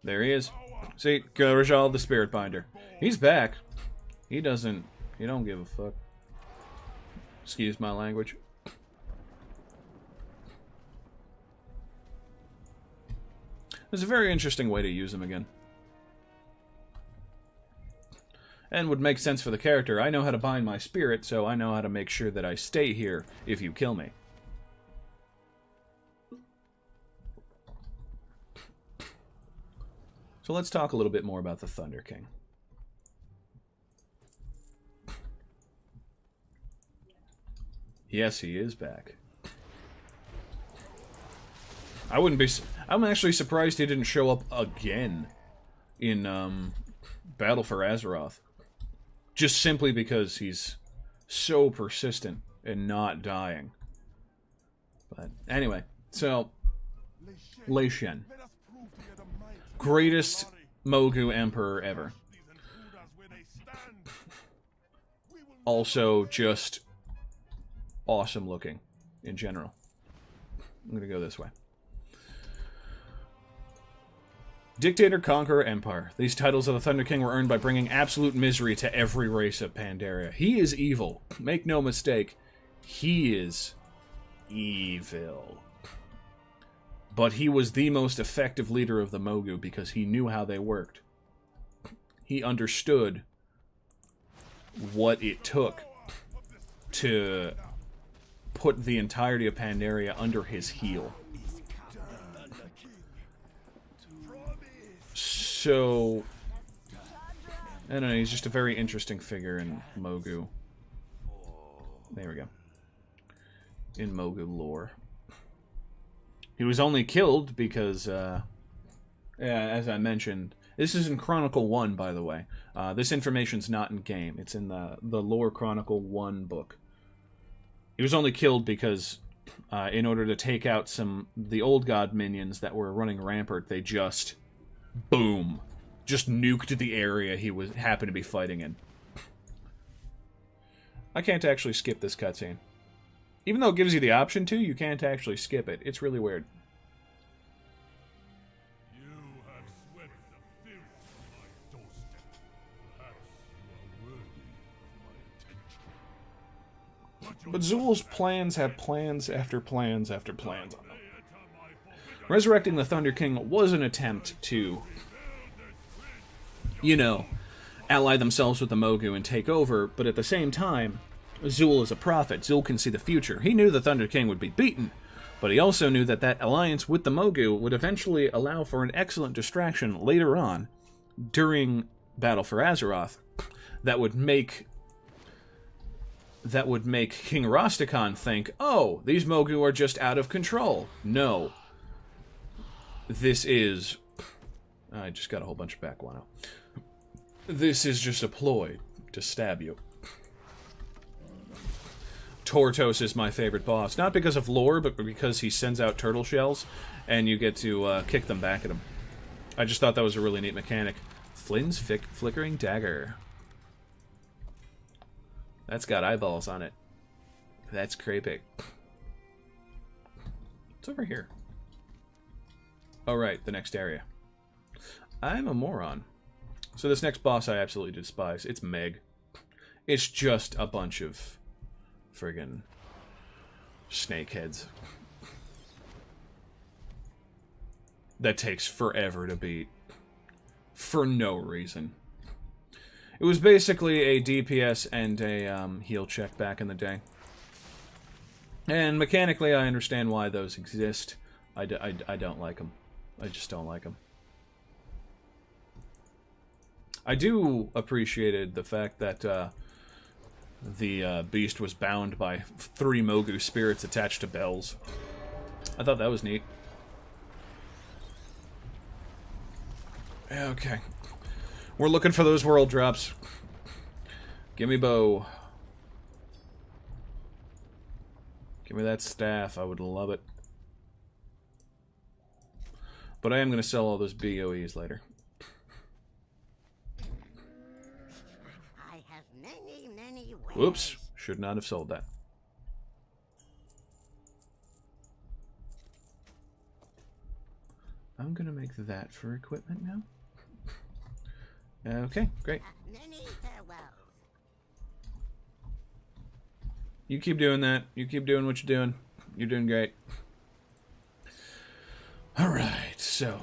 There he is. See, Gurajal the Spiritbinder. He's back. He don't give a fuck. Excuse my language. There's a very interesting way to use him again. And would make sense for the character. I know how to bind my spirit, so I know how to make sure that I stay here if you kill me. So let's talk a little bit more about the Thunder King. Yes, he is back. I'm actually surprised he didn't show up again in Battle for Azeroth. Just simply because he's so persistent and not dying. But anyway, so Lei Shen. Greatest Mogu Emperor ever. Also just awesome looking in general. I'm gonna go this way. Dictator, Conqueror, Empire. These titles of the Thunder King were earned by bringing absolute misery to every race of Pandaria. He is evil. Make no mistake. He is evil. But he was the most effective leader of the Mogu because he knew how they worked. He understood what it took to put the entirety of Pandaria under his heel. So, I don't know, he's just a very interesting figure in Mogu. There we go. In Mogu lore. He was only killed because, as I mentioned, this is in Chronicle 1, by the way. This information's not in game. It's in the Lore Chronicle 1 book. He was only killed because, in order to take out the old god minions that were running rampart, they just, boom, just nuked the area he happened to be fighting in. I can't actually skip this cutscene. Even though it gives you the option to, you can't actually skip it. It's really weird. You have swept the filth of my doorstep. Perhaps you are worthy of my attention. But Zul's plans have plans after plans after plans on them. Resurrecting the Thunder King was an attempt to, you know, ally themselves with the Mogu and take over, but at the same time, Zul is a prophet. Zul can see the future. He knew the Thunder King would be beaten, but he also knew that that alliance with the Mogu would eventually allow for an excellent distraction later on, during Battle for Azeroth, that would make King Rastakhan think, oh, these Mogu are just out of control. No. This is... I just got a whole bunch of back guano. This is just a ploy to stab you. Tortos is my favorite boss. Not because of lore, but because he sends out turtle shells, and you get to kick them back at him. I just thought that was a really neat mechanic. Flynn's flickering dagger. That's got eyeballs on it. That's creepy. It's over here. Oh, right, the next area. I'm a moron. So this next boss I absolutely despise. It's Meg. It's just a bunch of friggin' snakeheads. That takes forever to beat. For no reason. It was basically a DPS and a heal check back in the day. And mechanically I understand why those exist. I don't like them. I just don't like them. I do appreciated the fact that the beast was bound by 3 Mogu spirits attached to bells. I thought that was neat. Okay. We're looking for those world drops. Give me bow. Give me that staff. I would love it. But I am going to sell all those BOEs later. I have many ways. Whoops. Should not have sold that. I'm going to make that for equipment now. Okay, great. Many farewells. You keep doing that. You keep doing what you're doing. You're doing great. Alright, so...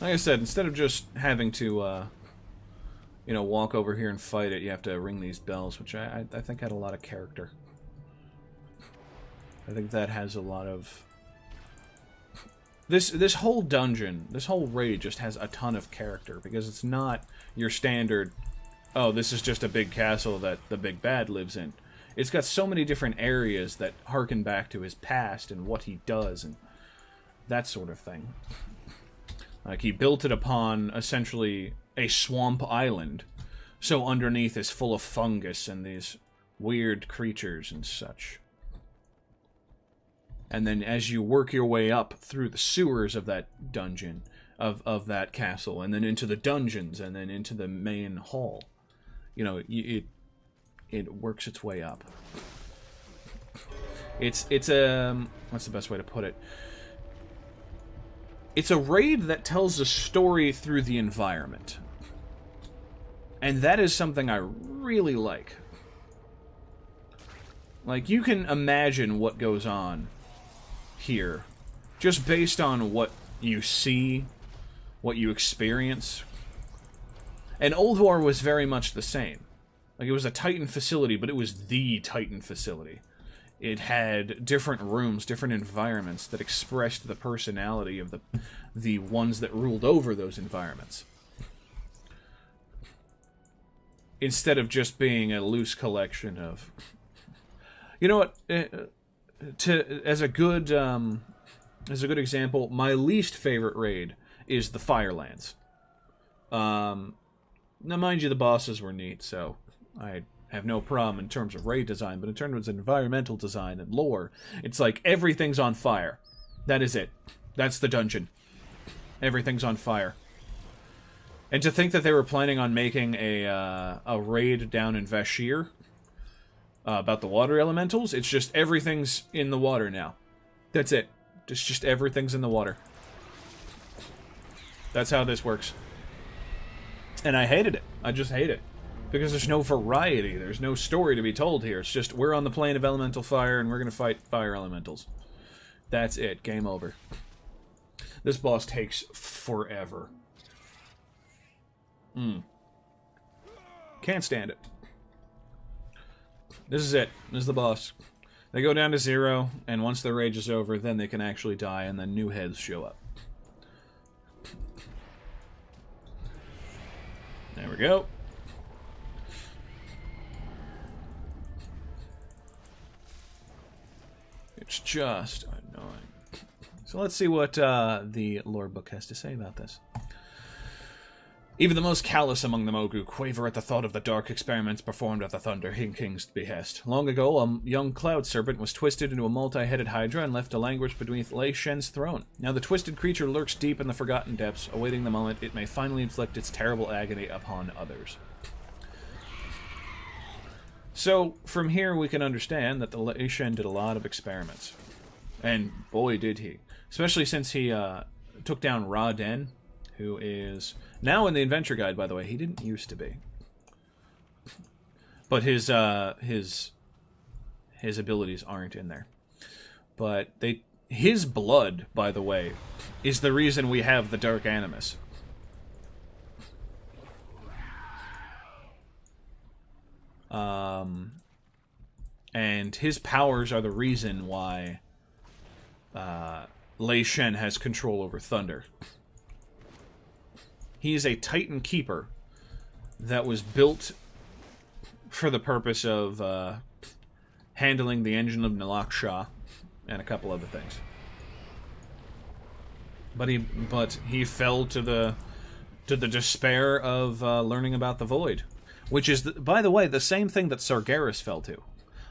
like I said, instead of just having to, you know, walk over here and fight it, you have to ring these bells, which I think had a lot of character. I think that has a lot of... This whole dungeon, this whole raid just has a ton of character, because it's not your standard, oh, this is just a big castle that the big bad lives in. It's got so many different areas that harken back to his past and what he does and that sort of thing. Like, he built it upon, essentially, a swamp island, so underneath is full of fungus and these weird creatures and such. And then as you work your way up through the sewers of that dungeon, of that castle, and then into the dungeons, and then into the main hall, you know, it works its way up. It's what's the best way to put it? It's a raid that tells a story through the environment. And that is something I really like. Like, you can imagine what goes on here, just based on what you see, what you experience. And Old War was very much the same. Like, it was a Titan facility, but it was the Titan facility. It had different rooms, different environments that expressed the personality of the ones that ruled over those environments. Instead of just being a loose collection of... You know what? As a good example, my least favorite raid is the Firelands. Now, mind you, the bosses were neat, so I have no problem in terms of raid design, but in terms of environmental design and lore, it's like everything's on fire. That is it. That's the dungeon. Everything's on fire. And to think that they were planning on making a raid down in Vashir about the water elementals, it's just everything's in the water now. That's it. It's just everything's in the water. That's how this works. And I hated it. I just hate it. Because there's no variety. There's no story to be told here. It's just, we're on the plane of elemental fire, and we're going to fight fire elementals. That's it. Game over. This boss takes forever. Can't stand it. This is it. This is the boss. They go down to 0, and once their rage is over, then they can actually die, and then new heads show up. There we go. It's just annoying. So let's see what the lore book has to say about this. Even the most callous among the Mogu quaver at the thought of the dark experiments performed at the Thunder King's behest. Long ago, a young cloud serpent was twisted into a multi-headed hydra and left to languish beneath Lei Shen's throne. Now the twisted creature lurks deep in the forgotten depths, awaiting the moment it may finally inflict its terrible agony upon others. So, from here we can understand that the Lei Shen did a lot of experiments. And boy did he. Especially since he took down Ra Den, who is... Now in the adventure guide, by the way, he didn't used to be. But his abilities aren't in there. But his blood, by the way, is the reason we have the Dark Animus. And his powers are the reason why Lei Shen has control over thunder. He is a Titan Keeper that was built for the purpose of handling the engine of Nalak Shah and a couple other things. But he fell to the despair of learning about the Void, which is, by the way, the same thing that Sargeras fell to.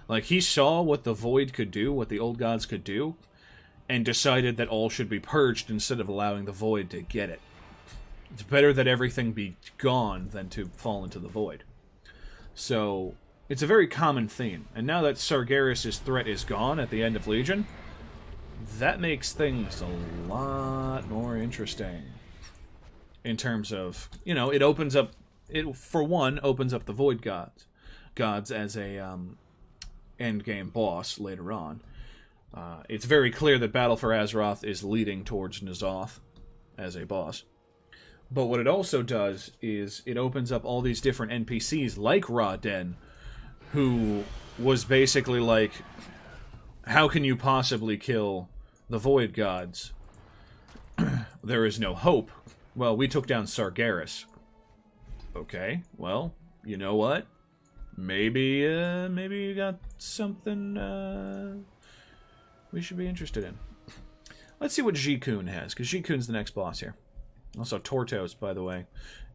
Like, he saw what the Void could do, what the old gods could do, and decided that all should be purged instead of allowing the Void to get it. It's better that everything be gone than to fall into the Void. So, it's a very common theme. And now that Sargeras' threat is gone at the end of Legion, that makes things a lot more interesting. In terms of, you know, it opens up... It, for one, opens up the Void gods as a endgame boss later on. It's very clear that Battle for Azeroth is leading towards N'Zoth as a boss. But what it also does is it opens up all these different NPCs like Ra Den, who was basically like, how can you possibly kill the Void gods? There is no hope. Well, we took down Sargeras. Okay, well, you know what? Maybe you got something we should be interested in. Let's see what Ji-Kun has, because Ji-Kun's the next boss here. Also, Tortos, by the way,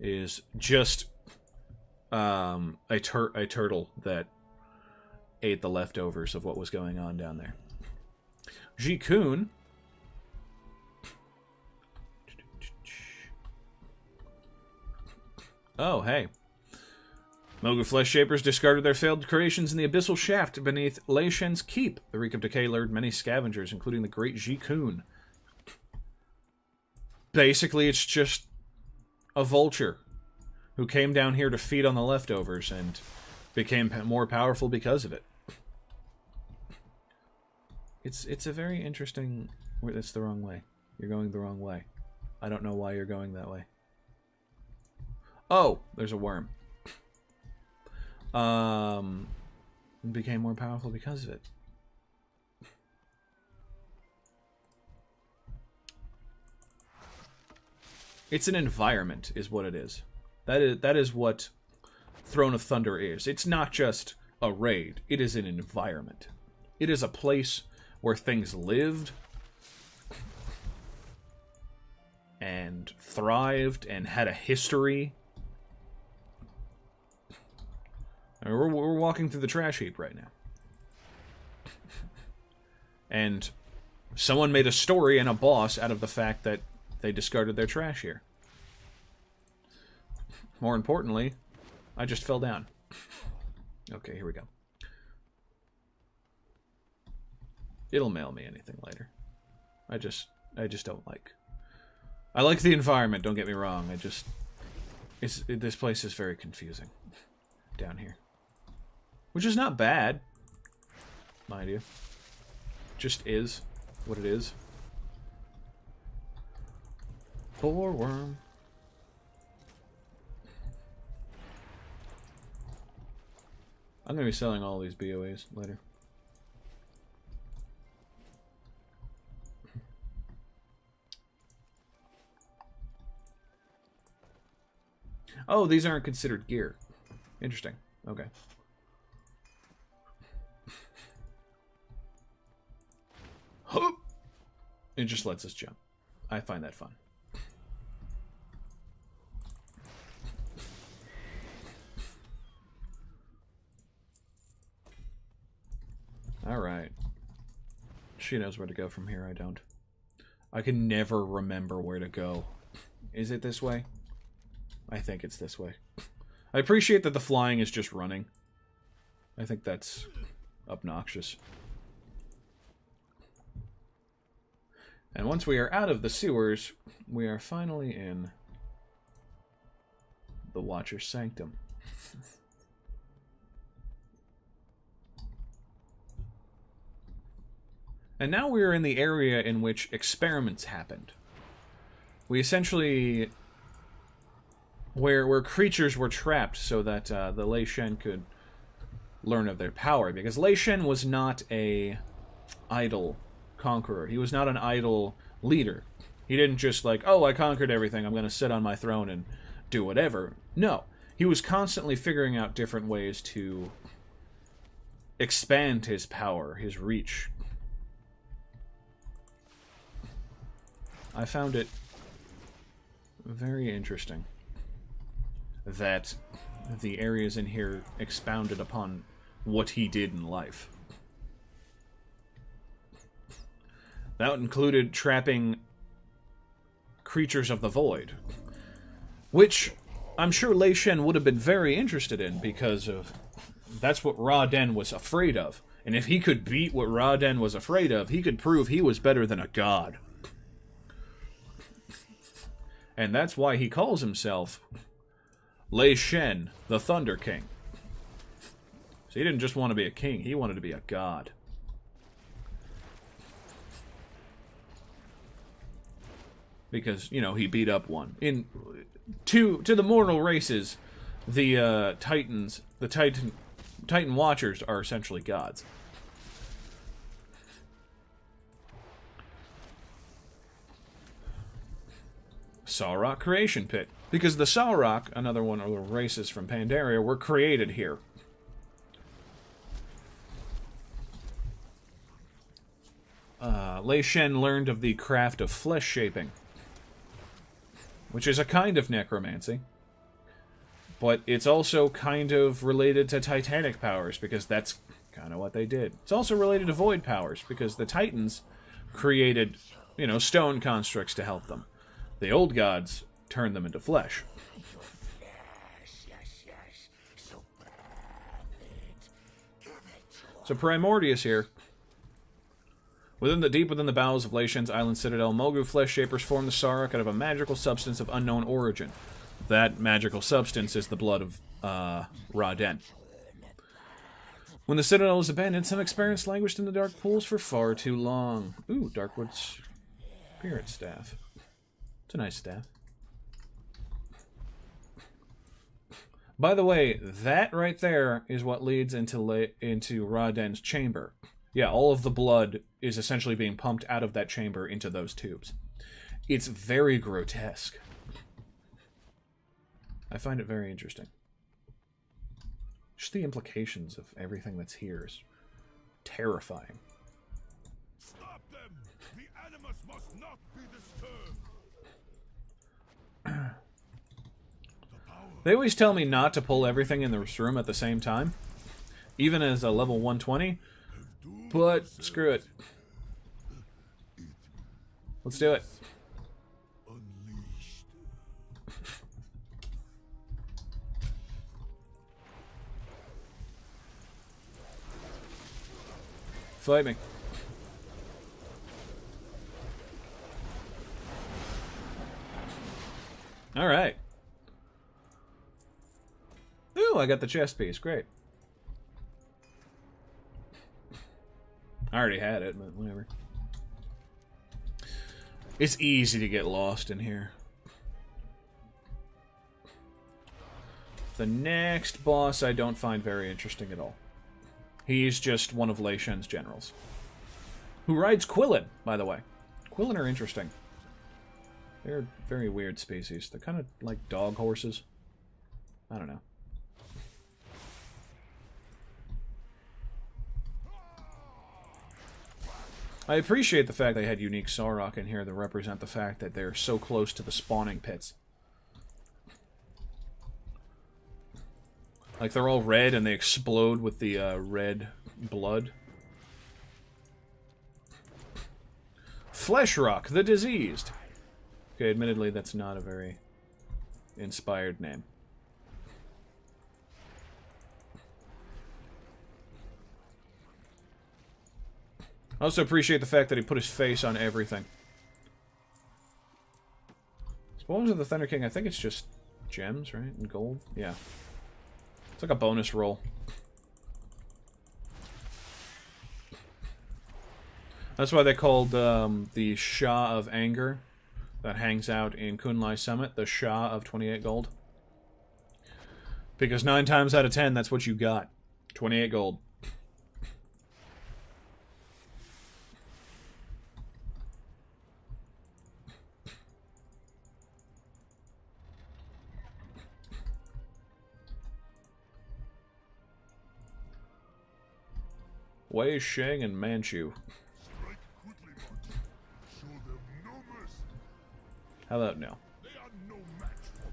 is just a turtle that ate the leftovers of what was going on down there. Ji-Kun... Oh, hey. Mogu Flesh Shapers discarded their failed creations in the abyssal shaft beneath Lei Shen's keep. The reek of decay lured many scavengers, including the great Ji-Kun. Basically, it's just a vulture who came down here to feed on the leftovers and became more powerful because of it. It's a very interesting... That's the wrong way. You're going the wrong way. I don't know why you're going that way. Oh, there's a worm. Became more powerful because of it. It's an environment, is what it is. That is what Throne of Thunder is. It's not just a raid. It is an environment. It is a place where things lived and thrived and had a history. I mean, we're walking through the trash heap right now. And someone made a story and a boss out of the fact that they discarded their trash here. More importantly, I just fell down. Okay, here we go. It'll mail me anything later. I just don't like. I like the environment, don't get me wrong. This place is very confusing down here. Which is not bad, mind you. Just is what it is. Poor worm. I'm going to be selling all these BOAs later. Oh, these aren't considered gear. Interesting. Okay. It just lets us jump. I find that fun. Alright. She knows where to go from here, I don't. I can never remember where to go. Is it this way? I think it's this way. I appreciate that the flying is just running. I think that's obnoxious. And once we are out of the sewers, we are finally in the Watcher's Sanctum. And now we are in the area in which experiments happened. We essentially... Where creatures were trapped so that the Lei Shen could learn of their power. Because Lei Shen was not a idle conqueror. He was not an idle leader. He didn't just like, oh, I conquered everything, I'm going to sit on my throne and do whatever. No. He was constantly figuring out different ways to expand his power, his reach. I found it very interesting that the areas in here expounded upon what he did in life. That included trapping creatures of the void, which I'm sure Lei Shen would have been very interested in because of that's what Ra-Den was afraid of. And if he could beat what Ra-Den was afraid of, he could prove he was better than a god. And that's why he calls himself Lei Shen, the Thunder King. So he didn't just want to be a king, he wanted to be a god. Because, you know, he beat up one. To the mortal races, the Titans, the Titan Watchers are essentially gods. Sawrock Creation Pit. Because the Sawrock, another one of the races from Pandaria, were created here. Lei Shen learned of the craft of flesh shaping, which is a kind of necromancy. But it's also kind of related to Titanic powers, because that's kind of what they did. It's also related to Void powers, because the Titans created, you know, stone constructs to help them. The old gods turned them into flesh. So Primordius here. Deep within the bowels of Lei Shen's island citadel, Mogu flesh shapers form the Sawrock out of a magical substance of unknown origin. That magical substance is the blood of Ra-Den. When the citadel is abandoned, some experiments languished in the dark pools for far too long. Ooh, Darkwood's Spirit Staff. It's a nice staff. By the way, that right there is what leads into Ra-Den's chamber. Yeah, all of the blood is essentially being pumped out of that chamber into those tubes. It's very grotesque. I find it very interesting. Just the implications of everything that's here is terrifying. Stop them! The animus must not be disturbed. They always tell me not to pull everything in this room at the same time, even as a level 120, but screw it. Let's do it. Unleashed. Fight me. All right. Ooh, I got the chest piece. Great. I already had it, but whatever. It's easy to get lost in here. The next boss I don't find very interesting at all. He's just one of Lei Shen's generals. Who rides Quillen, by the way. Quillen are interesting. They're a very weird species. They're kind of like dog horses. I don't know. I appreciate the fact they had unique Sorok in here that represent the fact that they're so close to the spawning pits. Like, they're all red and they explode with the red blood. Flesh Rock, the Diseased. Okay, admittedly, that's not a very inspired name. I also appreciate the fact that he put his face on everything. Spoilers of the Thunder King, I think it's just gems, right? And gold? Yeah. It's like a bonus roll. That's why they called the Shah of Anger that hangs out in Kunlai Summit the Shah of 28 gold. Because 9 times out of 10, that's what you got. 28 gold. Lei Shen and Manchu. Strike quickly, Mantid. Show them no mercy. How about no? They are no match for me.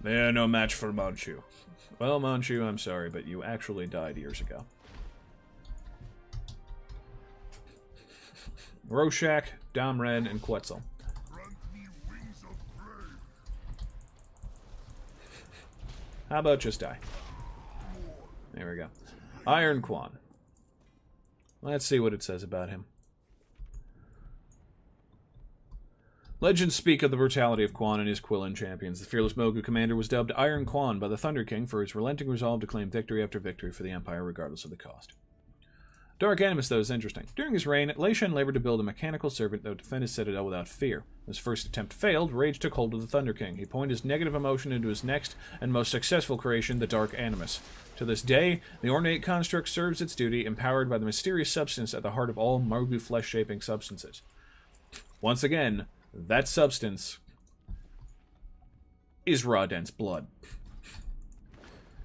They are no match for Manchu. Well, Manchu, I'm sorry, but you actually died years ago. Rorschach, Domred, and Quetzal. Grant me wings of flame. How about just die? There we go. Iron Quan. Let's see what it says about him. Legends speak of the brutality of Quan and his Quillen champions. The fearless Mogu commander was dubbed Iron Quan by the Thunder King for his relenting resolve to claim victory after victory for the Empire regardless of the cost. Dark Animus, though, is interesting. During his reign, Lei Shen labored to build a mechanical servant that would defend his citadel without fear. When his first attempt failed, rage took hold of the Thunder King. He poured his negative emotion into his next and most successful creation, the Dark Animus. To this day, the ornate construct serves its duty, empowered by the mysterious substance at the heart of all Mogu flesh-shaping substances. Once again, that substance is Ra-Den's blood.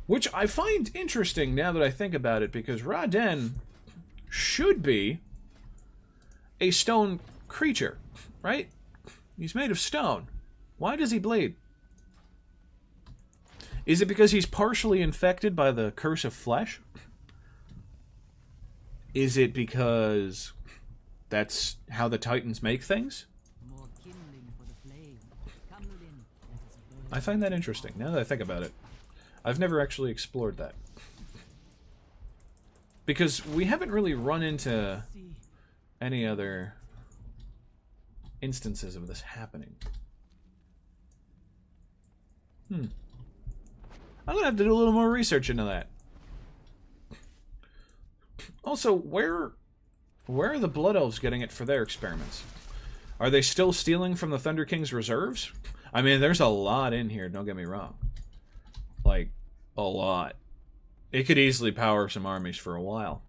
Which I find interesting now that I think about it, because Ra-Den should be a stone creature, right? He's made of stone. Why does he bleed? Is it because he's partially infected by the curse of flesh? Is it because that's how the Titans make things? More kindling for the flame. Come within, let us burn. I find that interesting, now that I think about it. I've never actually explored that. Because we haven't really run into any other instances of this happening. I'm gonna have to do a little more research into that. Also, where are the Blood Elves getting it for their experiments? Are they still stealing from the Thunder King's reserves? I mean, there's a lot in here, don't get me wrong. Like, a lot. It could easily power some armies for a while.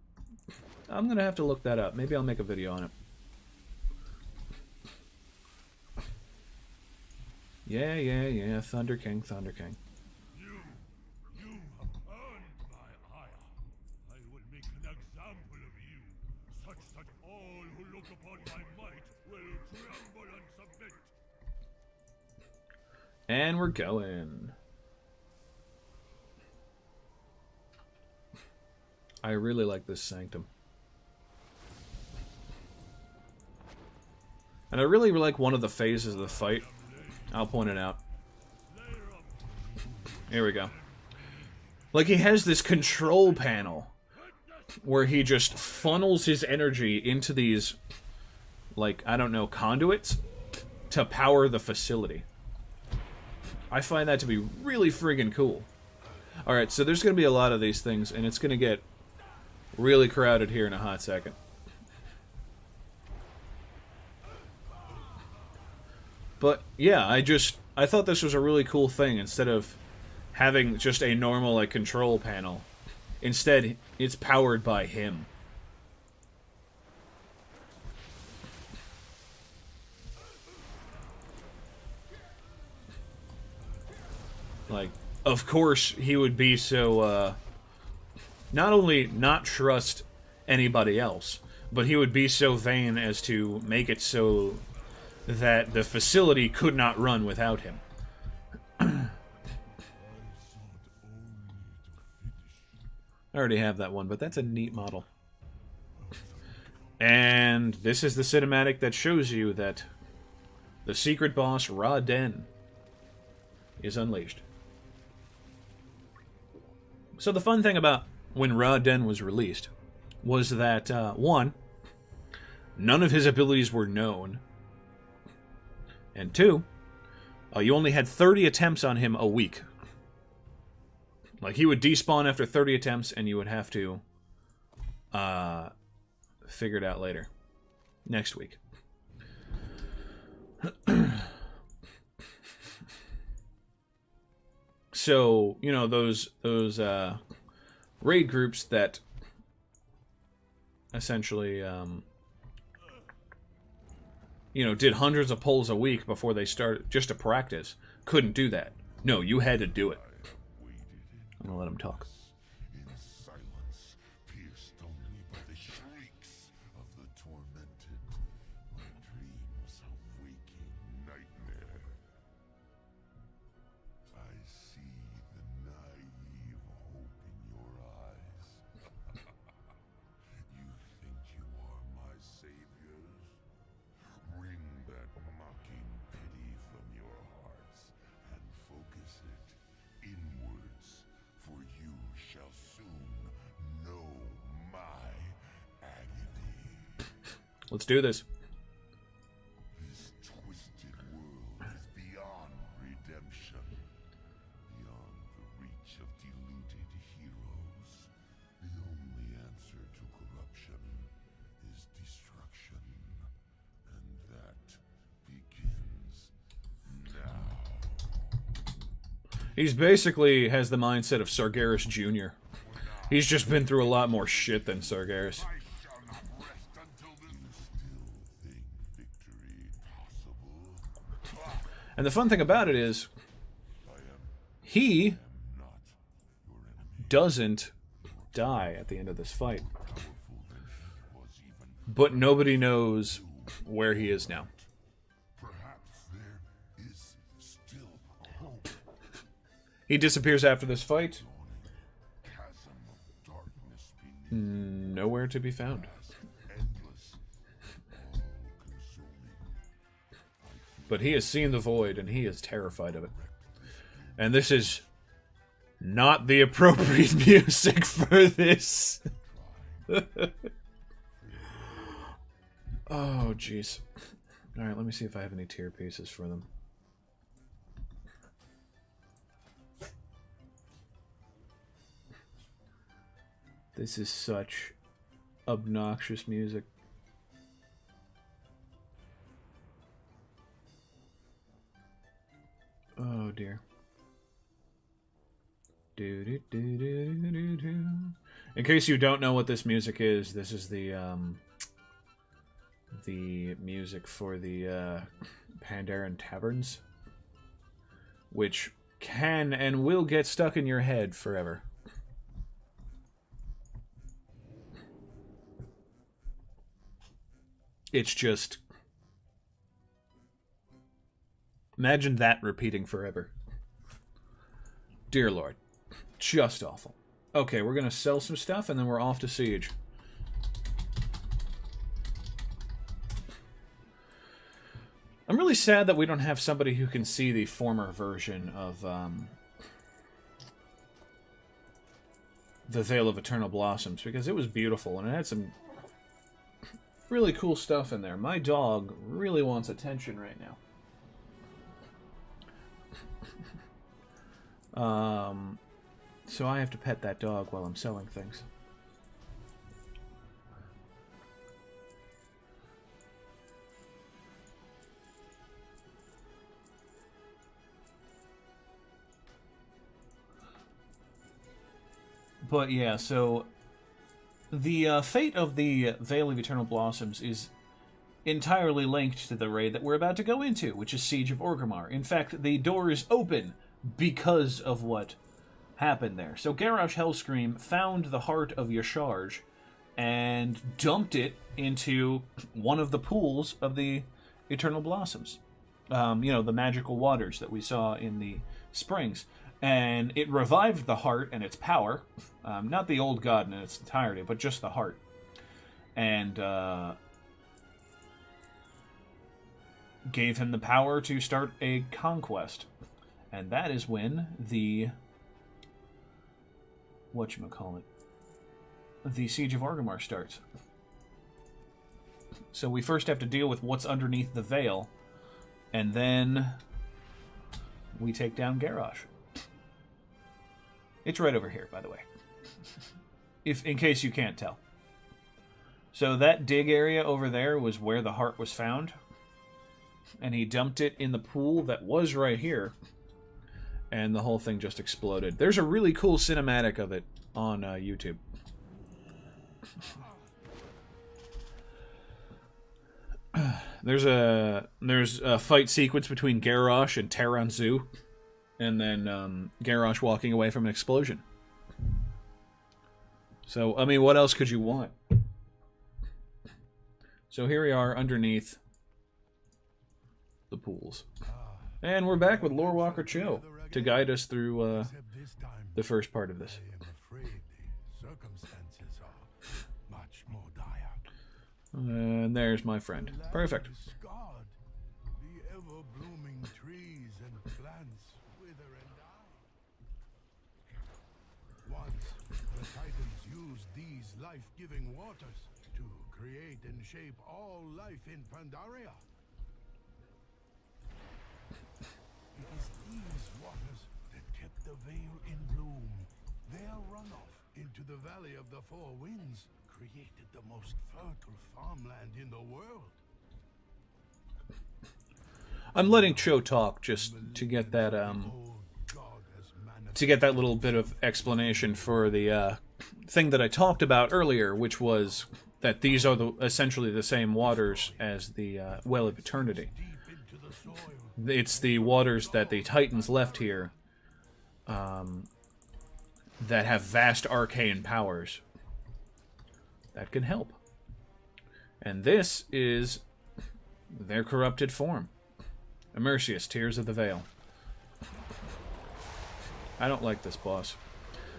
I'm gonna have to look that up. Maybe I'll make a video on it. Yeah. Thunder King, Thunder King. You have earned my ire. I will make an example of you, such that all who look upon my might will tremble and submit. And we're going. I really like this sanctum. And I really like one of the phases of the fight. I'll point it out. Here we go. Like, he has this control panel where he just funnels his energy into these, like, I don't know, conduits to power the facility. I find that to be really friggin' cool. Alright, so there's going to be a lot of these things, and it's going to get really crowded here in a hot second. But, yeah, I thought this was a really cool thing. Instead of having just a normal, like, control panel, instead, it's powered by him. Like, of course, he would be so, not only not trust anybody else, but he would be so vain as to make it so that the facility could not run without him. I already have that one, but that's a neat model. And this is the cinematic that shows you that the secret boss, Ra-Den, is unleashed. So the fun thing about when Ra-Den was released was that, one, none of his abilities were known, and two, you only had 30 attempts on him a week. Like, he would despawn after 30 attempts, and you would have to figure it out later. Next week. So, you know, those raid groups that essentially, you know, did hundreds of pulls a week before they started, just to practice, couldn't do that. No, you had to do it. I'm gonna let him talk. In silence, pierced only by the shrieks of the tormented. My dreams a waking nightmare. I see the naive hope in your eyes. You think you are my saviors? Wring that mocking pity from your hearts and focus it inwards, for you shall soon know my agony. Let's do this. This twisted world is beyond redemption, beyond the reach of deluded heroes. The only answer to corruption is destruction, and that begins now. He's basically has the mindset of Sargeras Jr. He's just been through a lot more shit than Sargeras. I shall not rest until this. You still think victory possible? And the fun thing about it is, he Not your enemy. doesn't die at the end of this fight. Powerful than he was even. But nobody knows where he is now. Perhaps there is still hope. He disappears after this fight. Chasm of darkness beneath. Nowhere to be found. Endless. All-consuming. But he has seen the void, and he is terrified of it. And this is not the appropriate music for this. Oh, jeez. Alright, let me see if I have any tier pieces for them. This is such obnoxious music. Oh dear. In case you don't know what this music is, this is the music for the Pandaren taverns. which can and will get stuck in your head forever. It's just... imagine that repeating forever. Dear Lord. Just awful. Okay, we're going to sell some stuff, and then we're off to Siege. I'm really sad that we don't have somebody who can see the former version of the Veil of Eternal Blossoms, because it was beautiful, and it had some really cool stuff in there. My dog really wants attention right now. So I have to pet that dog while I'm selling things. But yeah, so the fate of the Veil of Eternal Blossoms is entirely linked to the raid that we're about to go into, which is Siege of Orgrimmar. In fact, the door is open because of what happened there. So Garrosh Hellscream found the heart of Yasharj and dumped it into one of the pools of the Eternal Blossoms. You know, the magical waters that we saw in the springs. And it revived the heart and its power. Not the old god in its entirety, but just the heart. And gave him the power to start a conquest. And that is when the... whatchamacallit? The Siege of Orgrimmar starts. So we first have to deal with what's underneath the veil. And then we take down Garrosh. It's right over here, by the way. In case you can't tell. So that dig area over there was where the heart was found. And he dumped it in the pool that was right here. And the whole thing just exploded. There's a really cool cinematic of it on YouTube. There's a fight sequence between Garrosh and Terrace. And then Garrosh walking away from an explosion. So, I mean, what else could you want? So here we are underneath the pools. And we're back with Lore Walker Cho to guide us through the first part of this. And there's my friend. Perfect. Life-giving waters to create and shape all life in Pandaria. It is these waters that kept the veil in bloom. Their runoff into the Valley of the Four Winds created the most fertile farmland in the world. I'm letting Cho talk just to get that little bit of explanation for the thing that I talked about earlier, which was that these are essentially the same waters as the Well of Eternity. It's the waters that the Titans left here that have vast arcane powers that can help. And this is their corrupted form. Immersius, Tears of the Veil. I don't like this boss.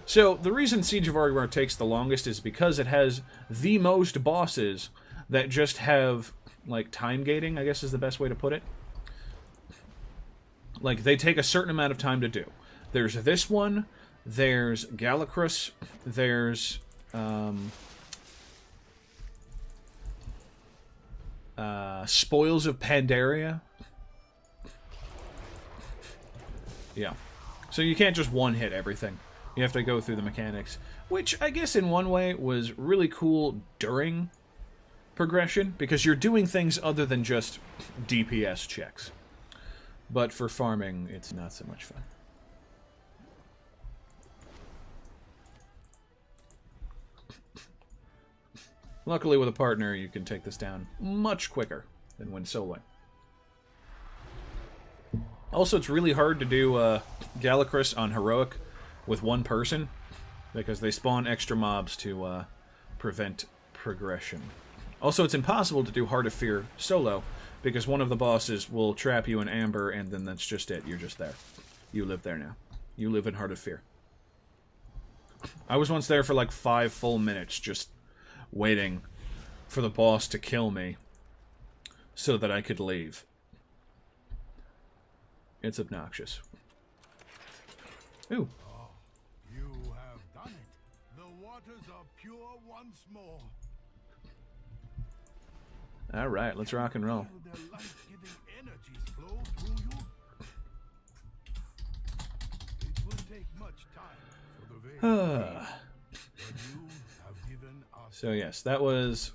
So, the reason Siege of Orgrimmar takes the longest is because it has the most bosses that just have, like, time gating, I guess is the best way to put it. Like, they take a certain amount of time to do. There's this one, there's Galacrus, there's, Spoils of Pandaria. Yeah. So you can't just one-hit everything. You have to go through the mechanics, which I guess in one way was really cool during progression, because you're doing things other than just DPS checks. But for farming, it's not so much fun. Luckily, with a partner, you can take this down much quicker than when soloing. Also, it's really hard to do Galacrus on Heroic with one person, because they spawn extra mobs to prevent progression. Also, it's impossible to do Heart of Fear solo, because one of the bosses will trap you in Amber, and then that's just it. You're just there. You live there now. You live in Heart of Fear. I was once there for like 5 full minutes, just waiting for the boss to kill me so that I could leave. It's obnoxious. Ooh. Oh, you have done it. The waters are pure once more. Alright, let's rock and roll. Feel their life-giving energies flow through you. It will take much time for the veil to fade, but you have given us. So yes, that was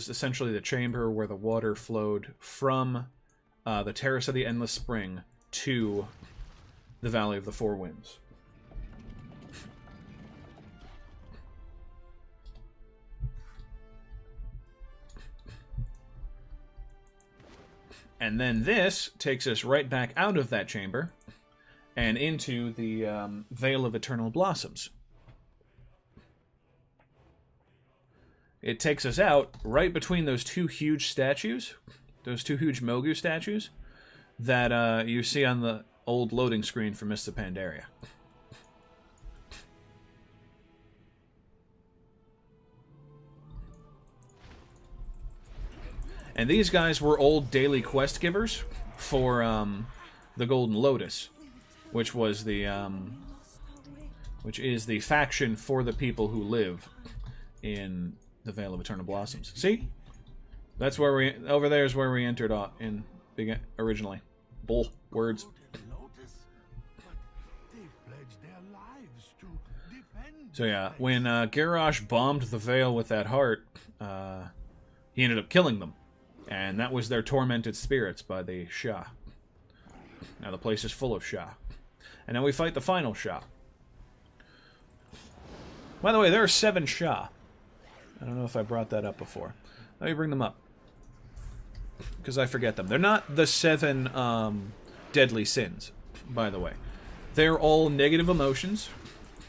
essentially the chamber where the water flowed from the Terrace of the Endless Spring to the Valley of the Four Winds. And then this takes us right back out of that chamber and into the Vale of Eternal Blossoms. It takes us out right between those two huge statues, those two huge Mogu statues, that you see on the old loading screen for Mists of Pandaria. And these guys were old daily quest givers for the Golden Lotus, which was the which is the faction for the people who live in the Vale of Eternal Blossoms. See, that's where we over there is where we entered originally. Bull words. So yeah, when Garrosh bombed the Vale with that heart, he ended up killing them. And that was their tormented spirits by the Shah. Now the place is full of Shah. And now we fight the final Shah. By the way, there are 7 Shah. I don't know if I brought that up before. Let me bring them up, because I forget them. They're not the 7 deadly sins, by the way. They're all negative emotions.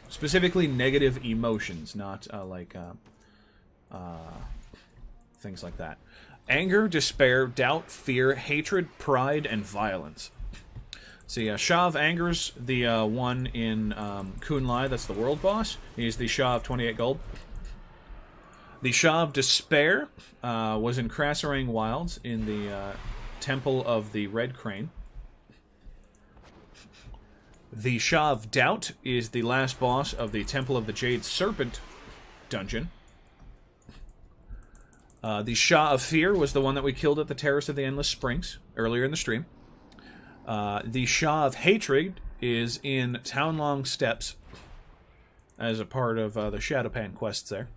Specifically negative emotions, not things like that. Anger, despair, doubt, fear, hatred, pride, and violence. See, Shah of Anger's the one in Kunlai, that's the world boss. He's the Shah of 28 gold. The Shah of Despair was in Krasarang Wilds in the Temple of the Red Crane. The Shah of Doubt is the last boss of the Temple of the Jade Serpent dungeon. The Shah of Fear was the one that we killed at the Terrace of the Endless Springs earlier in the stream. The Shah of Hatred is in Townlong Steps as a part of the Shadowpan quests there.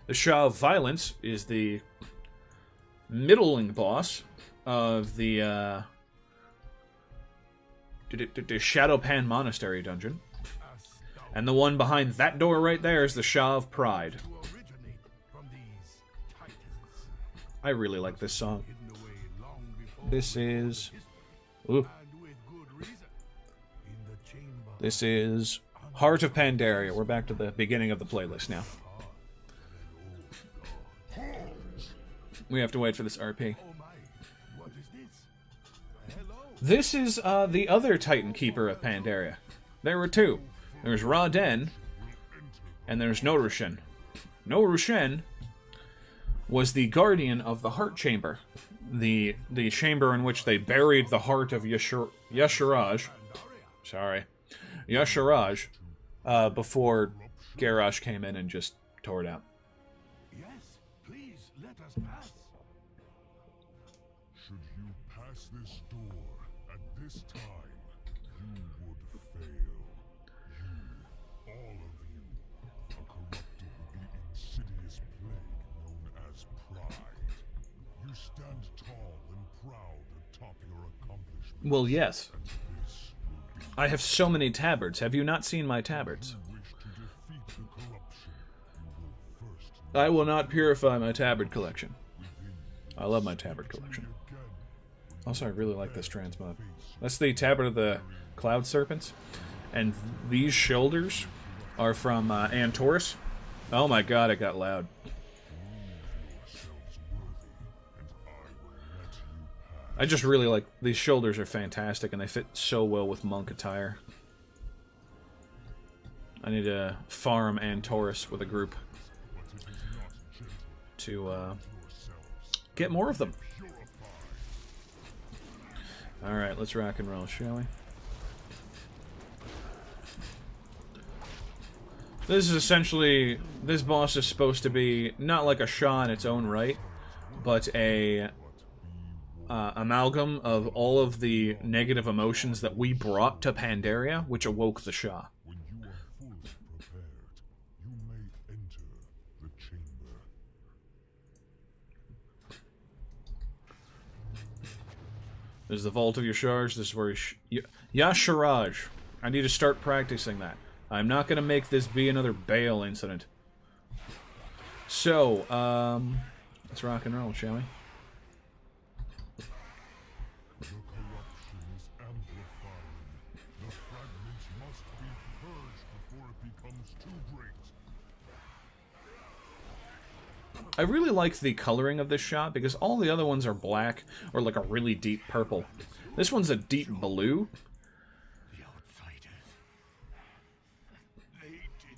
The Shah of Violence is the middling boss of the Shadowpan Monastery dungeon. And the one behind that door right there is the Shah of Pride. I really like this song. This is... Ooh. This is Heart of Pandaria. We're back to the beginning of the playlist now. We have to wait for this RP. This is the other Titan Keeper of Pandaria. There were 2. There's Ra-Den, and there's Norushen. Norushen was the guardian of the Heart Chamber, the chamber in which they buried the heart of Yasharaj. Sorry, Yasharaj, before Garrosh came in and just tore it out. Yes, please let us pass. Should you pass this door at this time, you would fail. You, all of you, are corrupted with the insidious plague known as pride. You stand tall and proud atop your accomplishments. Well, yes. This will be I have so many tabards. Have you not seen my tabards? wish to defeat the corruption. You will first I will not purify my tabard collection. I love my tabard collection. Also, I really like this transmod. face That's the Tablet of the Cloud Serpents. And these shoulders are from Taurus. Oh my god, it got loud. I just really like... These shoulders are fantastic, and they fit so well with monk attire. I need to farm Taurus with a group to get more of them. Alright, let's rock and roll, shall we? This is essentially... This boss is supposed to be not like a Shah in its own right, but a amalgam of all of the negative emotions that we brought to Pandaria, which awoke the Shah. When you are fully prepared, you may enter the chamber. This is the Vault of Yasharaj. This is where Yasharaj. I need to start practicing that. I'm not going to make this be another Baal incident. So, let's rock and roll, shall we? The corruption is amplifying. The fragments must be purged before it becomes too great. I really like the coloring of this shot because all the other ones are black or like a really deep purple. This one's a deep blue,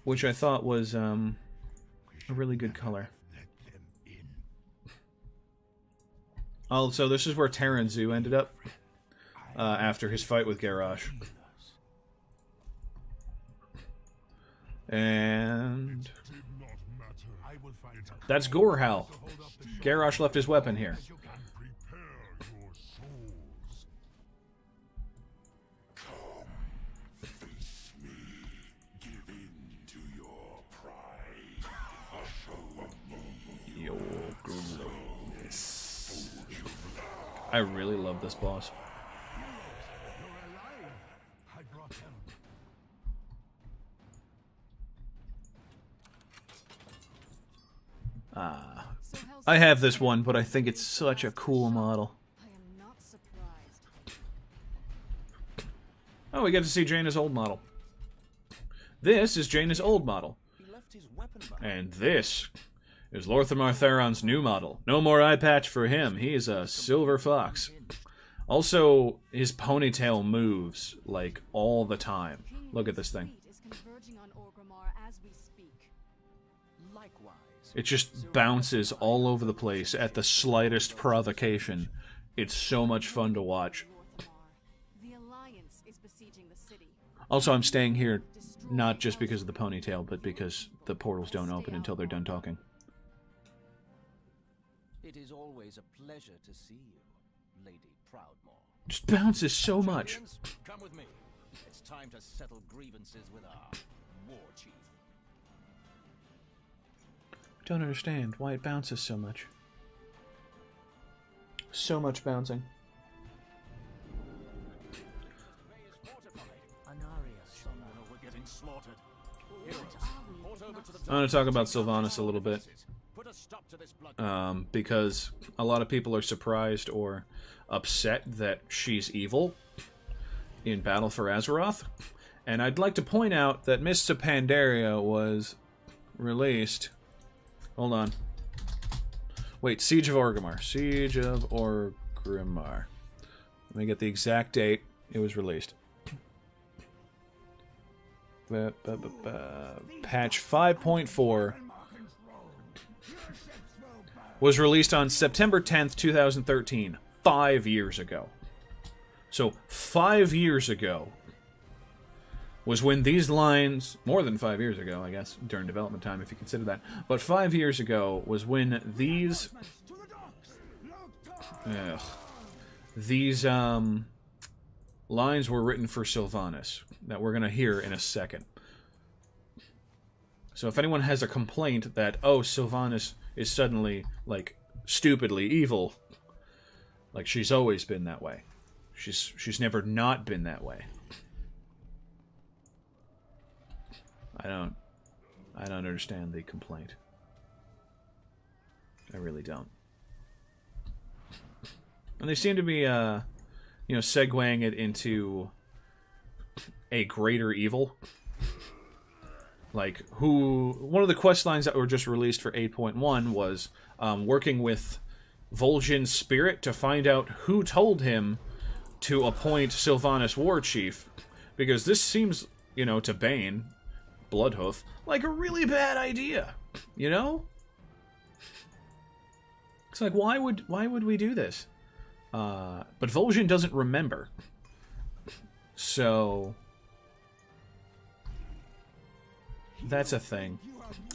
which I thought was a really good color. Also, this is where Terran Zoo ended up after his fight with Garrosh. And that's Gorhal. Garrosh left his weapon here. I really love this boss. I have this one, but I think it's such a cool model. I am not surprised. Oh, we get to see Jaina's old model. This is Jaina's old model. And this is Lorthamar Theron's new model. No more eye patch for him. He is a silver fox. Also, his ponytail moves, like, all the time. Look at this thing. Is converging on Orgrimmar as we speak. Likewise. It just bounces all over the place at the slightest provocation. It's so much fun to watch. The Alliance is besieging the city. Also, I'm staying here not just because of the ponytail, but because the portals don't open until they're done talking. It is always a pleasure to see you, Lady Proudmoore. Just bounces so much. Come with me. It's time to settle grievances with our war chief. Don't understand why it bounces so much. So much bouncing. We're getting slaughtered. I want to talk about Sylvanas a little bit. Because a lot of people are surprised or upset that she's evil in Battle for Azeroth. And I'd like to point out that Mists of Pandaria was released... Hold on. Wait, Siege of Orgrimmar. Siege of Orgrimmar. Let me get the exact date it was released. Patch 5.4 was released on September 10th, 2013. 5 years ago. So, 5 years ago was when these lines, more than 5 years ago, I guess, during development time, if you consider that, but 5 years ago was when these lines were written for Sylvanas, that we're going to hear in a second. So if anyone has a complaint that, oh, Sylvanas is suddenly, like, stupidly evil, like, she's always been that way. She's never not been that way. I don't understand the complaint. I really don't. And they seem to be you know, segueing it into a greater evil. Like, one of the quest lines that were just released for 8.1 was working with Vol'jin's spirit to find out who told him to appoint Sylvanas war chief. Because this seems, you know, to Bane, Bloodhoof, like a really bad idea. You know? It's like, why would we do this? But Vol'jin doesn't remember. So that's a thing.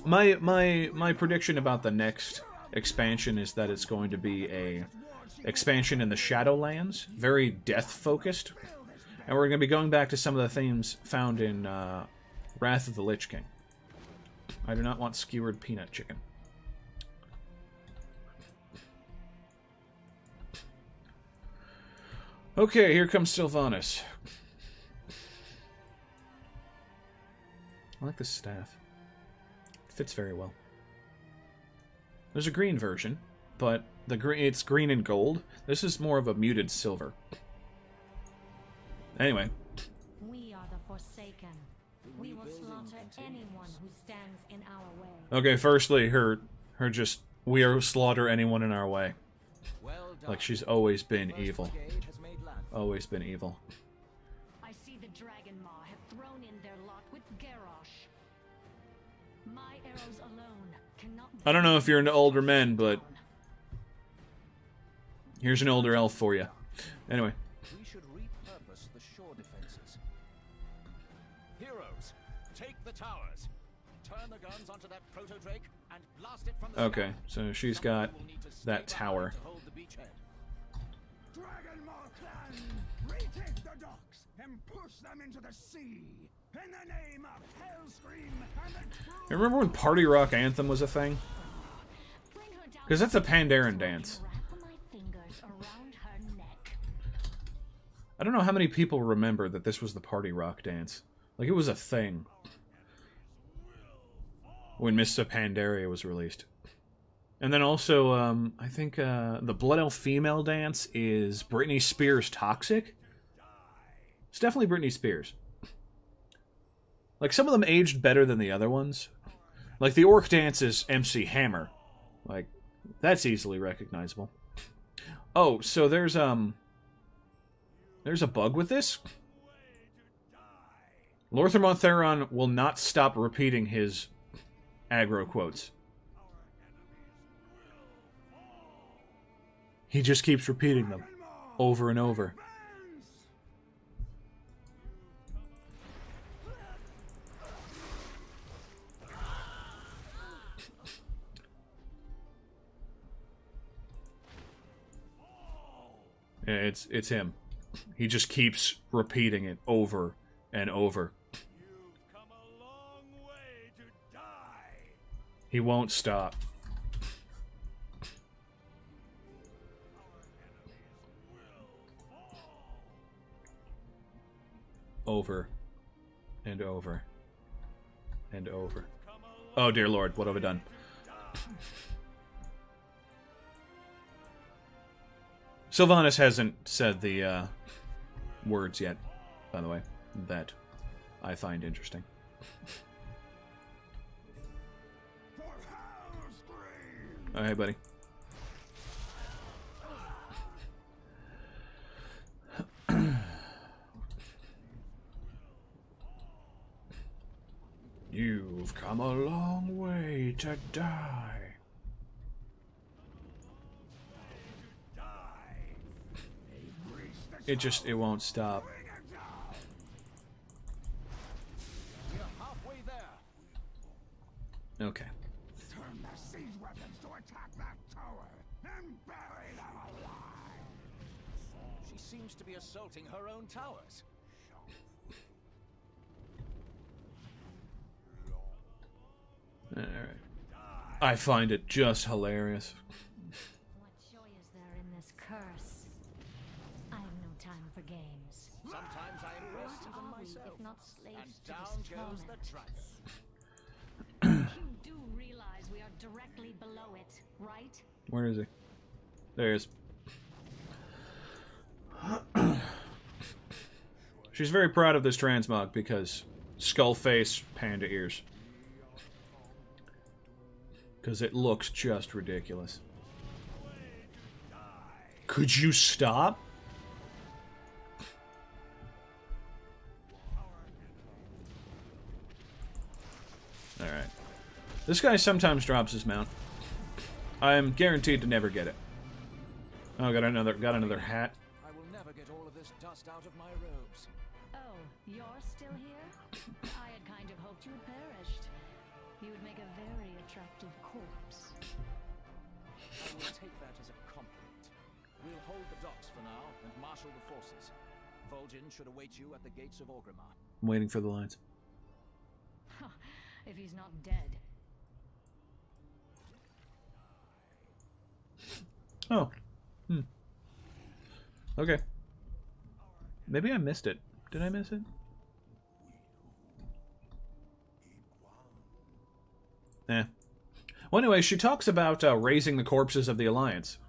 My prediction about the next expansion is that it's going to be a expansion in the Shadowlands, very death-focused. And we're going to be going back to some of the themes found in Wrath of the Lich King. I do not want skewered peanut chicken. Okay, here comes Sylvanas. I like this staff. It fits very well. There's a green version, but it's green and gold. This is more of a muted silver. Anyway. We are the Forsaken. We will slaughter anyone who stands in our way. Okay, firstly, her just, we are slaughter anyone in our way. Well done. Like she's always been First evil. brigade has made land. Always been evil. I see the Dragonmaw have thrown in their lot with Garrosh. My arrows alone cannot. I don't know if you're into older men, but here's an older elf for you. Anyway. We should repurpose the shore defenses. Heroes, take the towers. Turn the guns onto that proto-drake and blast it from the Okay, sky. so she's got Someone will need to stay that tower. behind to hold the beachhead. Dragonmaw clan, retake the docks and push them into the sea in the name of Hellscream and the true. You remember when Party Rock Anthem was a thing? Because that's a Pandaren dance. Wrap my fingers around her neck. I don't know how many people remember that this was the Party Rock dance. Like, it was a thing when Mists of Pandaria was released. And then also, I think the Blood Elf female dance is Britney Spears' Toxic. It's definitely Britney Spears. Like, some of them aged better than the other ones. Like, the Orc dance is MC Hammer. Like, that's easily recognizable. Oh, so there's a bug with this? Lorthermont Theron will not stop repeating his aggro quotes. He just keeps repeating them over and over. Yeah, it's him. He just keeps repeating it over and over. You've come a long way to die. He won't stop. Over and over and over. Oh dear Lord, what have I done? Sylvanas hasn't said the words yet, by the way, that I find interesting. Oh, hey, buddy. You've come a long way to die. It won't stop. We're halfway there. Okay. Turn the siege weapons to attack that tower and bury them alive. She seems to be assaulting her own towers. Alright. I find it just hilarious. What joy is there in this curse? I have no time for games. Sometimes I impress What even are we, myself. if not slaves And to down this goes the torment? dragon. You do realize we are directly below it, right? Where is he? There he is. She's very proud of this transmog because skull face, panda ears. Because it looks just ridiculous. Could you stop? Alright. This guy sometimes drops his mount. I'm guaranteed to never get it. Oh, got another hat. I will never get all of this dust out of my robes. Oh, you're still here? I had kind of hoped you had perished. You would make a very attractive corpse. I will take that as a compliment. We'll hold the docks for now and marshal the forces. Vol'jin should await you at the gates of Orgrimmar. I'm waiting for the lines. If he's not dead. Oh. Okay. Maybe I missed it. Did I miss it? Eh. Well, anyway, she talks about raising the corpses of the Alliance.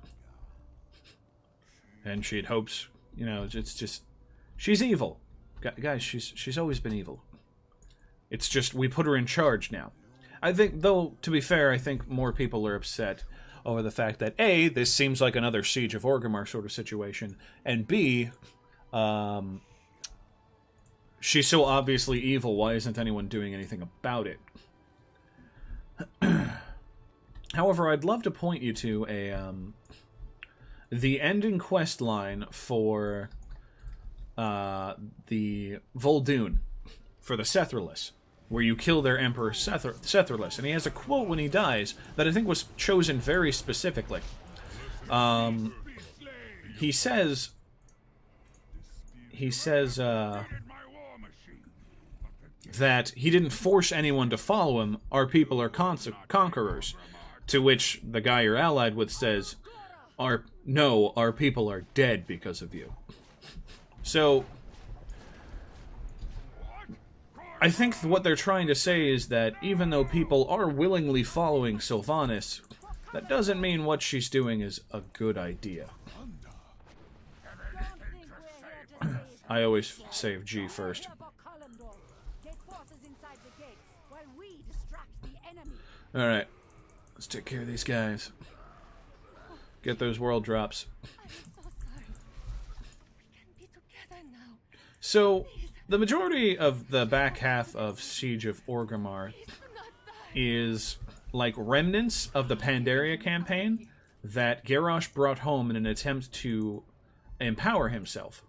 And she hopes, you know, it's just... She's evil. Guys, she's always been evil. It's just, we put her in charge now. I think, though, to be fair, I think more people are upset over the fact that, A, this seems like another Siege of Orgrimmar sort of situation, and B, she's so obviously evil, why isn't anyone doing anything about it? However, I'd love to point you to the ending quest line for the Vol'dun, for the Setherless, where you kill their Emperor Setherless. And he has a quote when he dies that I think was chosen very specifically. He says that he didn't force anyone to follow him. Our people are conquerors. To which the guy you're allied with says, our people are dead because of you. So I think what they're trying to say is that even though people are willingly following Sylvanas, that doesn't mean what she's doing is a good idea. I always save G first. Alright, let's take care of these guys. Get those world drops. So, the majority of the back half of Siege of Orgrimmar is like remnants of the Pandaria campaign that Garrosh brought home in an attempt to empower himself.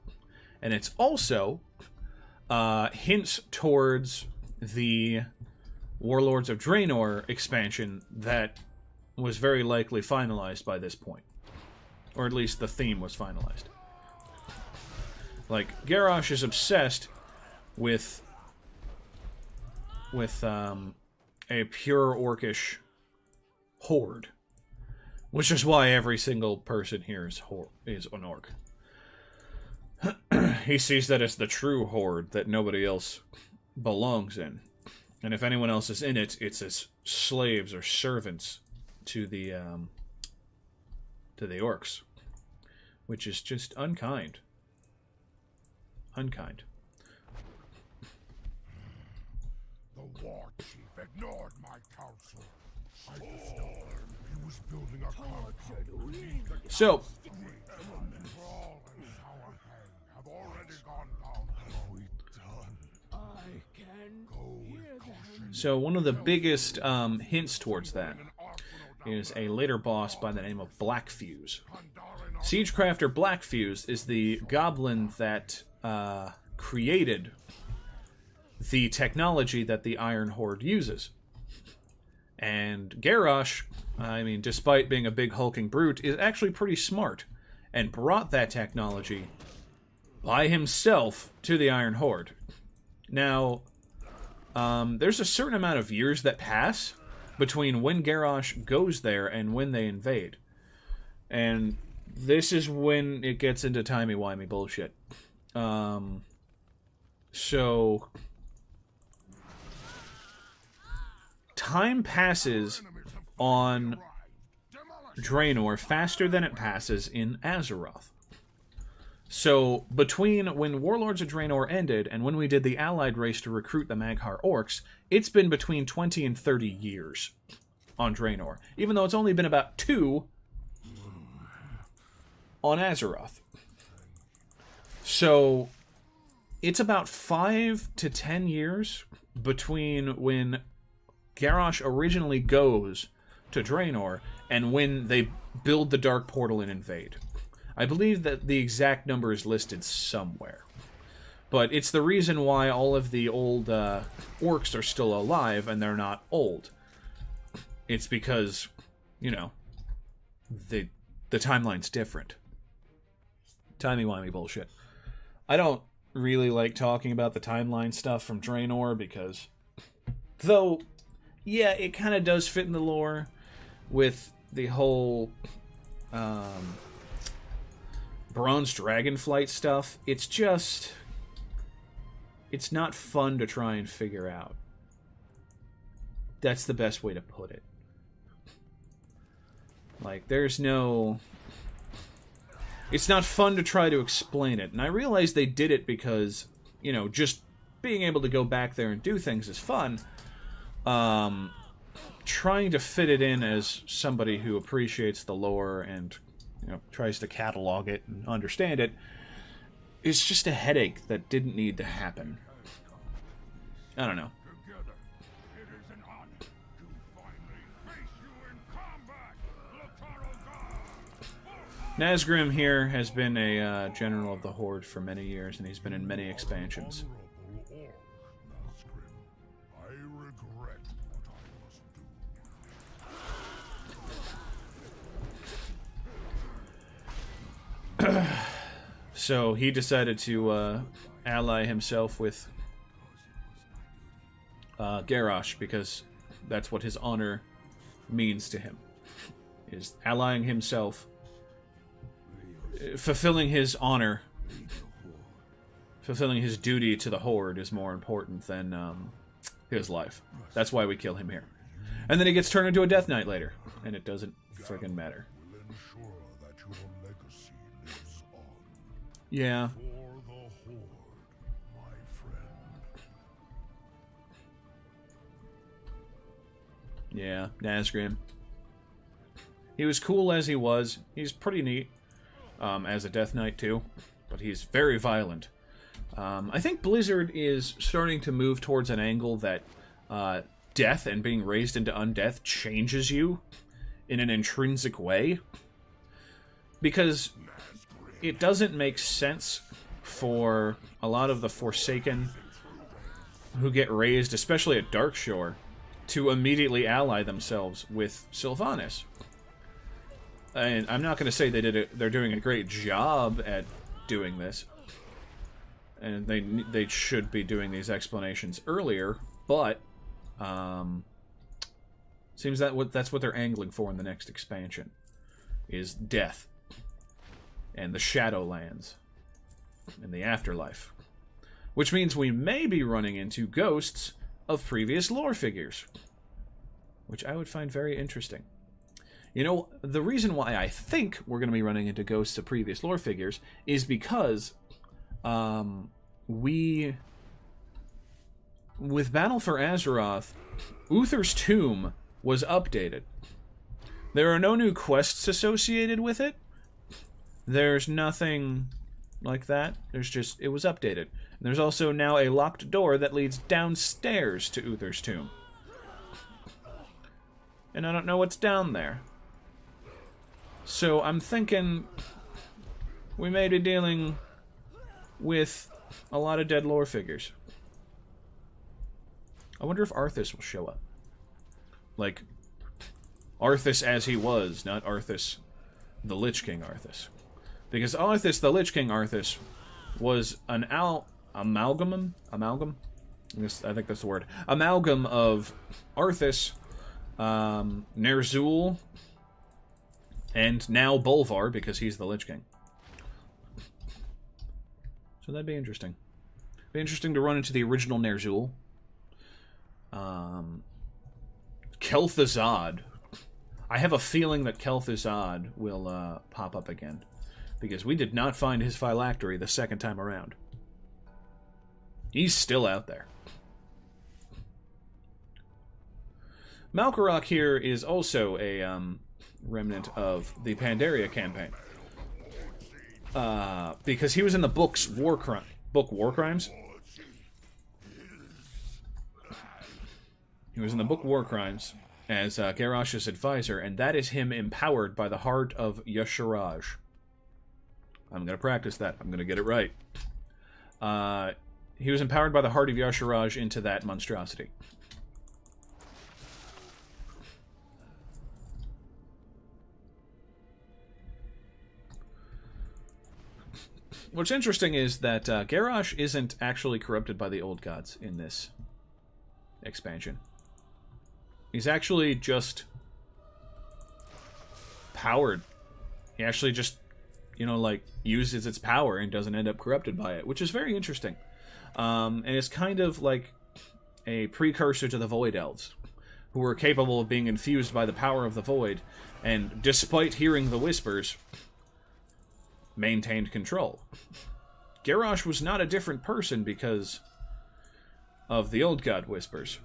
And it's also hints towards the Warlords of Draenor expansion that was very likely finalized by this point. Or at least the theme was finalized. Like, Garrosh is obsessed with a pure orcish horde, which is why every single person here is an orc. He sees that as the true horde that nobody else belongs in, and if anyone else is in it, it's as slaves or servants to the orcs, which is just unkind. Unkind. The war chief ignored my counsel. I discovered he was building a compound. So, Have already gone down. So one of the biggest hints towards that is a later boss by the name of Blackfuse. Siegecrafter Blackfuse is the goblin that created the technology that the Iron Horde uses. And Garrosh, I mean, despite being a big hulking brute, is actually pretty smart, and brought that technology by himself to the Iron Horde. Now, there's a certain amount of years that pass between when Garrosh goes there and when they invade. And this is when it gets into timey-wimey bullshit. So, time passes on Draenor faster than it passes in Azeroth. So, between when Warlords of Draenor ended and when we did the Allied race to recruit the Mag'har Orcs, it's been between 20 and 30 years on Draenor, even though it's only been about 2 on Azeroth. So, it's about 5 to 10 years between when Garrosh originally goes to Draenor and when they build the Dark Portal and invade. I believe that the exact number is listed somewhere. But it's the reason why all of the old orcs are still alive and they're not old. It's because, you know, the timeline's different. Timey-wimey bullshit. I don't really like talking about the timeline stuff from Draenor because, though, yeah, it kind of does fit in the lore with the whole Bronze Dragonflight stuff. It's just, it's not fun to try and figure out. That's the best way to put it. Like, there's no... It's not fun to try to explain it. And I realize they did it because, you know, just being able to go back there and do things is fun. Trying to fit it in as somebody who appreciates the lore and, you know, tries to catalog it and understand it is just a headache that didn't need to happen. I don't know. Together, it is an honor to finally face you in combat, Lataro God! Nazgrim here has been a general of the Horde for many years, and he's been in many expansions. Honorable Orc, Nazgrim, I regret what I must do. So he decided to ally himself with Garrosh because that's what his honor means to him. Is allying himself, fulfilling his honor, fulfilling his duty to the Horde is more important than his life. That's why we kill him here. And then he gets turned into a Death Knight later, and it doesn't friggin' matter. Will ensure that your legacy lives on. Yeah. For the Horde, my friend. Yeah, Nazgrim. He was cool as he was. He's pretty neat as a Death Knight, too. But he's very violent. I think Blizzard is starting to move towards an angle that death and being raised into undeath changes you in an intrinsic way. Because it doesn't make sense for a lot of the Forsaken who get raised, especially at Darkshore, to immediately ally themselves with Sylvanas. And I'm not going to say they're doing a great job at doing this, and they should be doing these explanations earlier, but seems that that's what they're angling for in the next expansion, is death and the Shadowlands and the afterlife, which means we may be running into ghosts of previous lore figures, which I would find very interesting. You know, the reason why I think we're going to be running into ghosts of previous lore figures is because with Battle for Azeroth, Uther's Tomb was updated. There are no new quests associated with it. There's nothing like that. There's just, it was updated. And there's also now a locked door that leads downstairs to Uther's Tomb. And I don't know what's down there. So I'm thinking we may be dealing with a lot of dead lore figures. I wonder if Arthas will show up. Like, Arthas as he was, not Arthas the Lich King Arthas. Because Arthas the Lich King Arthas was an amalgam? I think that's the word. Amalgam of Arthas, Ner'zhul, and now Bolvar, because he's the Lich King. So that'd be interesting. Be interesting to run into the original Ner'zhul. Kel'Thuzad. I have a feeling that Kel'Thuzad will pop up again. Because we did not find his phylactery the second time around. He's still out there. Malkorok here is also a remnant of the Pandaria campaign. Because he was in the book War Crimes. He was in the book War Crimes as Garrosh's advisor, and that is him empowered by the heart of Y'Shaarj. I'm going to practice that. I'm going to get it right. He was empowered by the heart of Y'Shaarj into that monstrosity. What's interesting is that Garrosh isn't actually corrupted by the old gods in this expansion. He's actually just powered. He actually just, you know, like, uses its power and doesn't end up corrupted by it, which is very interesting. And it's kind of like a precursor to the Void Elves, who were capable of being infused by the power of the Void, and despite hearing the whispers, maintained control. Garrosh was not a different person because of the old god whispers.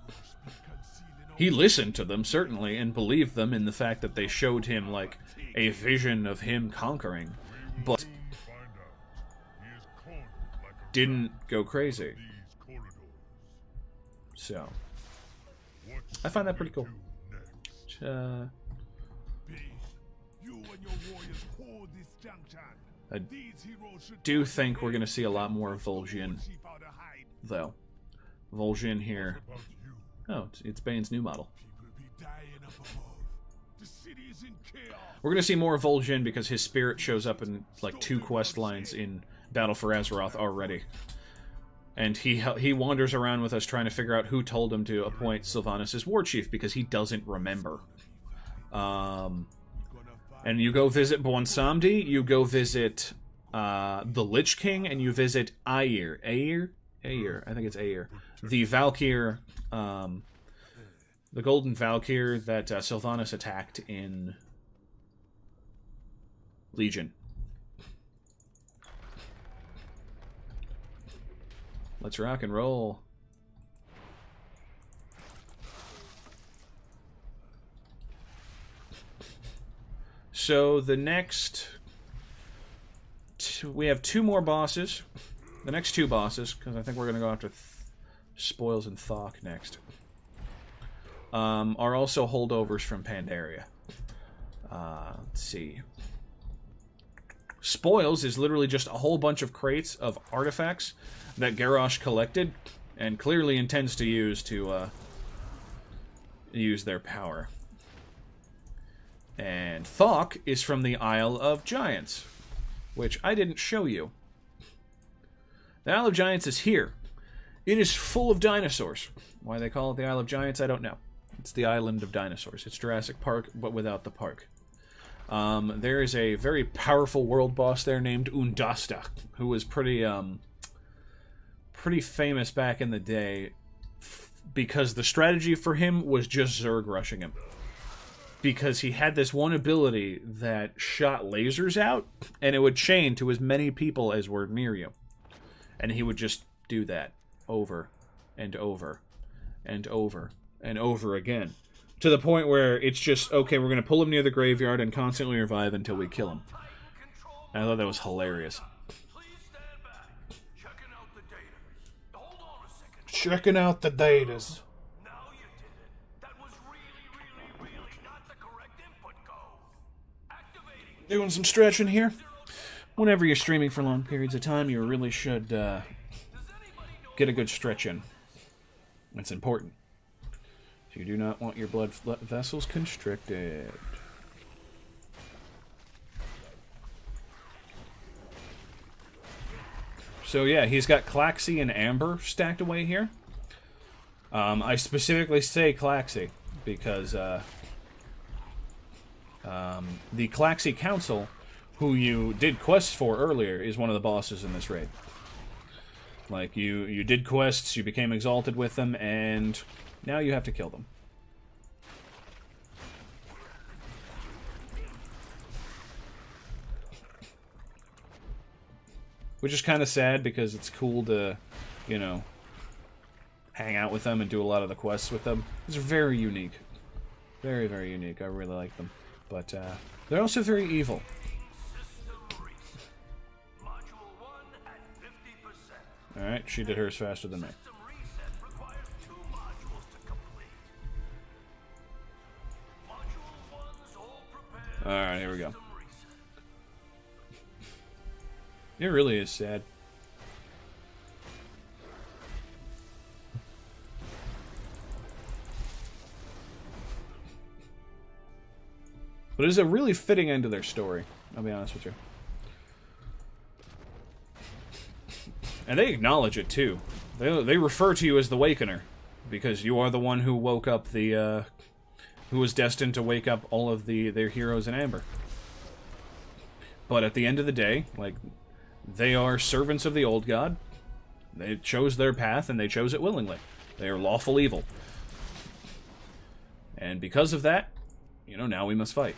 He listened to them, certainly, and believed them in the fact that they showed him, like, a vision of him conquering, but didn't go crazy. So, I find that pretty cool. I do think we're going to see a lot more of Vol'jin, though. Vol'jin here. Oh, it's Bane's new model. We're going to see more of Vol'jin because his spirit shows up in, like, 2 quest lines in Battle for Azeroth already. And he wanders around with us trying to figure out who told him to appoint Sylvanas as war chief because he doesn't remember. And you go visit Bwonsamdi, you go visit the Lich King, and you visit Aegir. Aegir? I think it's Aegir. The Valkyr, the Golden Valkyr that Sylvanas attacked in Legion. Let's rock and roll. So the next... we have 2 more bosses. The next 2 bosses, because I think we're going to go after Spoils and Thok next, are also holdovers from Pandaria. Let's see. Spoils is literally just a whole bunch of crates of artifacts that Garrosh collected and clearly intends to use their power. And Thok is from the Isle of Giants, which I didn't show you. The Isle of Giants is here. It is full of dinosaurs. Why they call it the Isle of Giants, I don't know. It's the island of dinosaurs. It's Jurassic Park, but without the park. There is a very powerful world boss there named Undasta, who was pretty famous back in the day because the strategy for him was just Zerg rushing him. Because he had this one ability that shot lasers out, and it would chain to as many people as were near you. And he would just do that over and over and over and over again. To the point where it's just, okay, we're going to pull him near the graveyard and constantly revive until we kill him. And I thought that was hilarious. Checking out the datas. Doing some stretching here. Whenever you're streaming for long periods of time, you really should get a good stretch in. It's important. You do not want your blood vessels constricted. So yeah, he's got Klaxi and Amber stacked away here. I specifically say Klaxi because the Klaxi Council, who you did quests for earlier, is one of the bosses in this raid. Like, you did quests, you became exalted with them, and now you have to kill them. which is kind of sad because it's cool to, you know, hang out with them and do a lot of the quests with them. These are very unique. Very, very unique. I really like them. But, they're also very evil. Alright, she did hers faster than me. Alright, here we go. It really is sad. But it is a really fitting end to their story, I'll be honest with you. And they acknowledge it, too. They refer to you as the Wakener, because you are the one who woke up the, who was destined to wake up all of their heroes in Amber. But at the end of the day, like, they are servants of the old god. They chose their path, and they chose it willingly. They are lawful evil. And because of that, you know, now we must fight.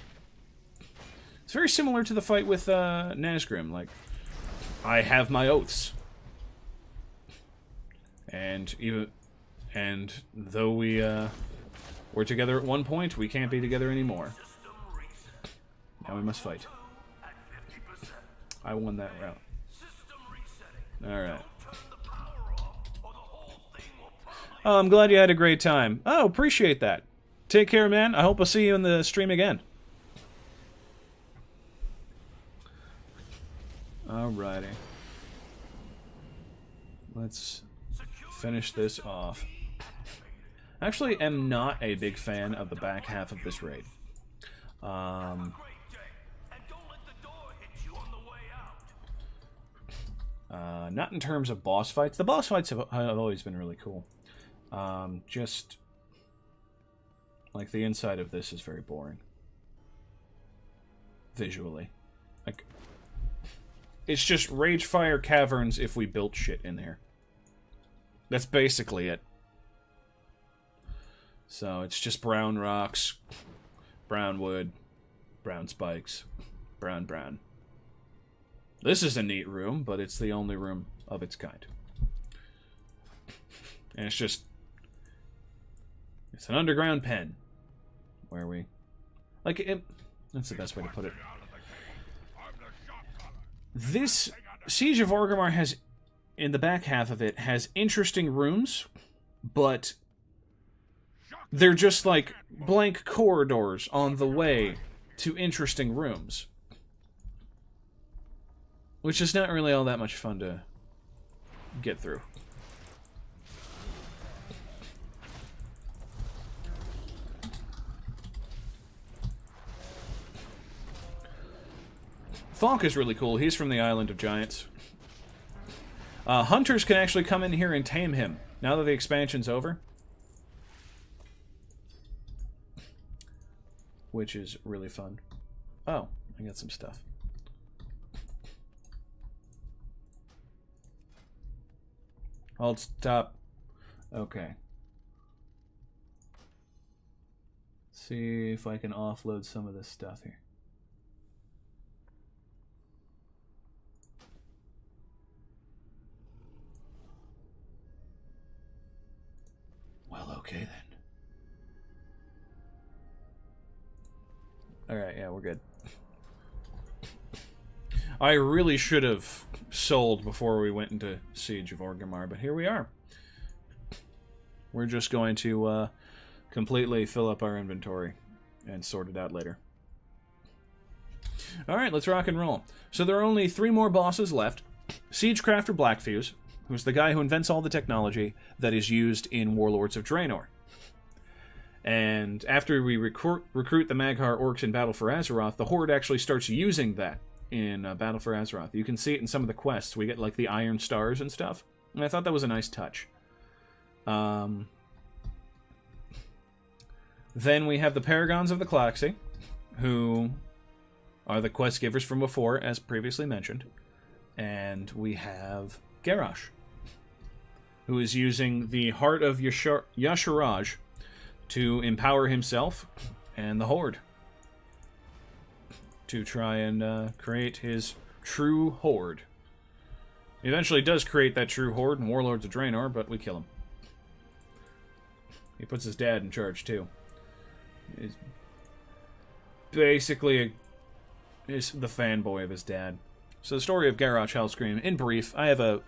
It's very similar to the fight with Nazgrim. Like, I have my oaths. And though we were together at one point, we can't be together anymore. Now we must fight. I won that round. Alright. Oh, I'm glad you had a great time. Oh, appreciate that. Take care, man. I hope I'll see you in the stream again. Alrighty. Let's finish this off. I actually am not a big fan of the back half of this raid. Not in terms of boss fights. The boss fights have always been really cool. Just like the inside of this is very boring. Visually. Like, it's just Ragefire Caverns if we built shit in there. That's basically it. So it's just brown rocks, brown wood, brown spikes, brown. This is a neat room, but it's the only room of its kind. And it's just... it's an underground pen. Where we... like, it... that's the best way to put it. This Siege of Orgrimmar has... in the back half of it, has interesting rooms, but... they're just like blank corridors on the way to interesting rooms. Which is not really all that much fun to get through. Falk is really cool. He's from the Island of Giants. Hunters can actually come in here and tame him, now that the expansion's over. Which is really fun. Oh, I got some stuff. Hold, stop. Okay. See if I can offload some of this stuff here. Well, okay then. Alright, yeah, we're good. I really should have sold before we went into Siege of Orgrimmar, but here we are. We're just going to completely fill up our inventory and sort it out later. Alright, let's rock and roll. So there are only 3 more bosses left. Siegecrafter Blackfuse, who's the guy who invents all the technology that is used in Warlords of Draenor. And after we recruit the Mag'har orcs in Battle for Azeroth, the Horde actually starts using that in Battle for Azeroth. You can see it in some of the quests. We get, like, the Iron Stars and stuff. And I thought that was a nice touch. Then we have the Paragons of the Cloxy, who are the quest givers from before, as previously mentioned. And we have Garrosh, who is using the Heart of Y'Shaarj to empower himself and the Horde to try and create his true Horde. He eventually does create that true horde and Warlords of Draenor, but we kill him. He puts his dad in charge, too. He's basically is the fanboy of his dad. So the story of Garrosh Hellscream, in brief, I have a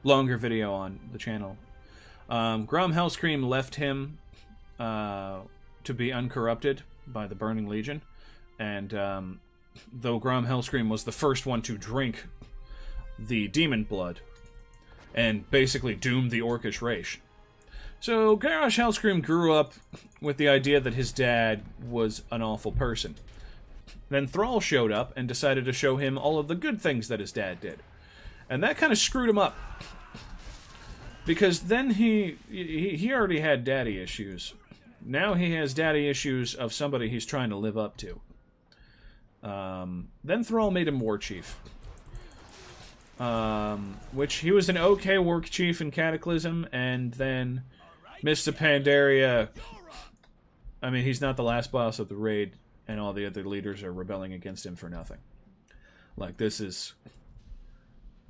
longer video on the channel. Grom Hellscream left him to be uncorrupted by the Burning Legion, and though Grom Hellscream was the first one to drink the demon blood and basically doomed the Orcish race. So Garrosh Hellscream grew up with the idea that his dad was an awful person. Then Thrall showed up and decided to show him all of the good things that his dad did. And that kind of screwed him up. Because then he already had daddy issues. Now he has daddy issues of somebody he's trying to live up to. Then Thrall made him war chief. Which he was an okay war chief in Cataclysm, and then Mists of Pandaria. I mean, he's not the last boss of the raid, and all the other leaders are rebelling against him for nothing. Like, this is...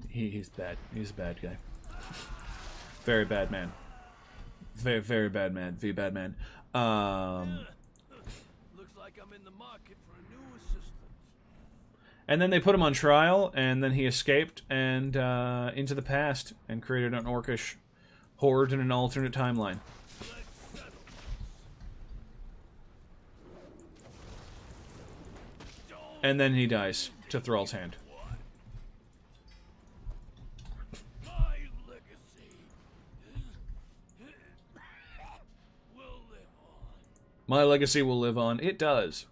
He's bad. He's a bad guy. Very bad man. Very, very bad man. Very bad man. Looks like I'm in the market for a new assistant. And then they put him on trial, and then he escaped and into the past and created an Orcish horde in an alternate timeline. And then he dies to Thrall's hand. My legacy will live on. My legacy will live on. It does.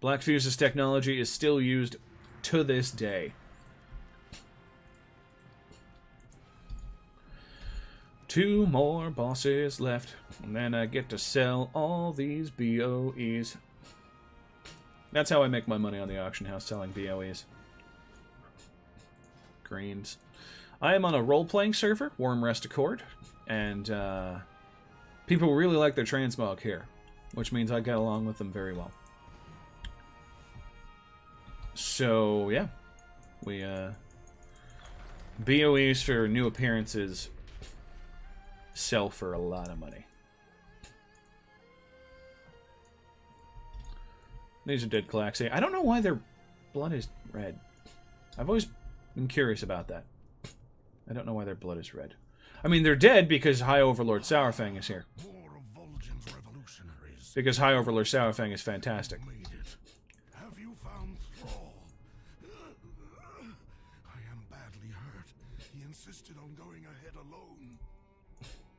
Black Fuse's technology is still used to this day. Two more bosses left, and then I get to sell all these BOEs. That's how I make my money on the auction house, selling BOEs. Greens. I am on a role-playing server, Worm Rest Accord, and people really like their transmog here, which means I get along with them very well. So, yeah. We, BOEs for new appearances sell for a lot of money. These are dead Calaxi. I don't know why their blood is red. I've always been curious about that. I don't know why their blood is red. I mean, they're dead because High Overlord Sourfang is here. Because High Overlord Sourfang is fantastic. Have you found Thrall? I am badly hurt. He insisted on going ahead alone.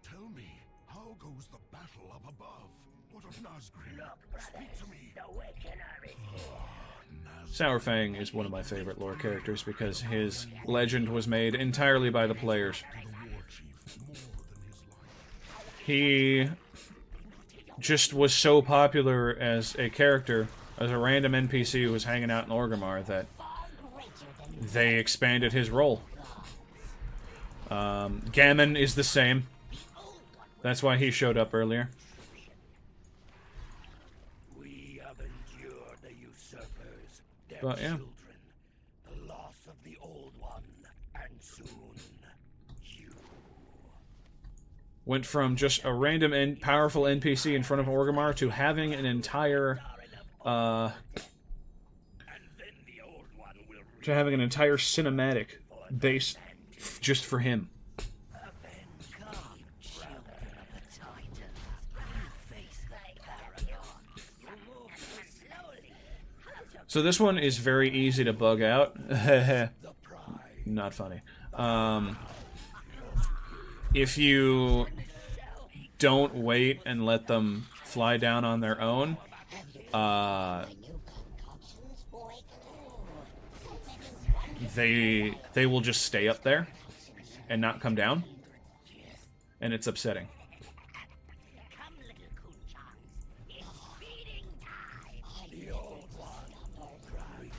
Tell me, how goes the battle up above? What of Nazgûl? Speak to me. Sourfang is one of my favorite lore characters because his legend was made entirely by the players. He just was so popular as a character, as a random NPC who was hanging out in Orgrimmar, that they expanded his role. Gammon is the same. That's why he showed up earlier. We have endured the usurpers, their But, yeah. children, the loss of the old one, and soon you. Went from just a random and powerful NPC in front of Orgrimmar to having an entire, cinematic base just for him. So this one is very easy to bug out. Not funny. If you don't wait and let them fly down on their own, they will just stay up there and not come down, and it's upsetting.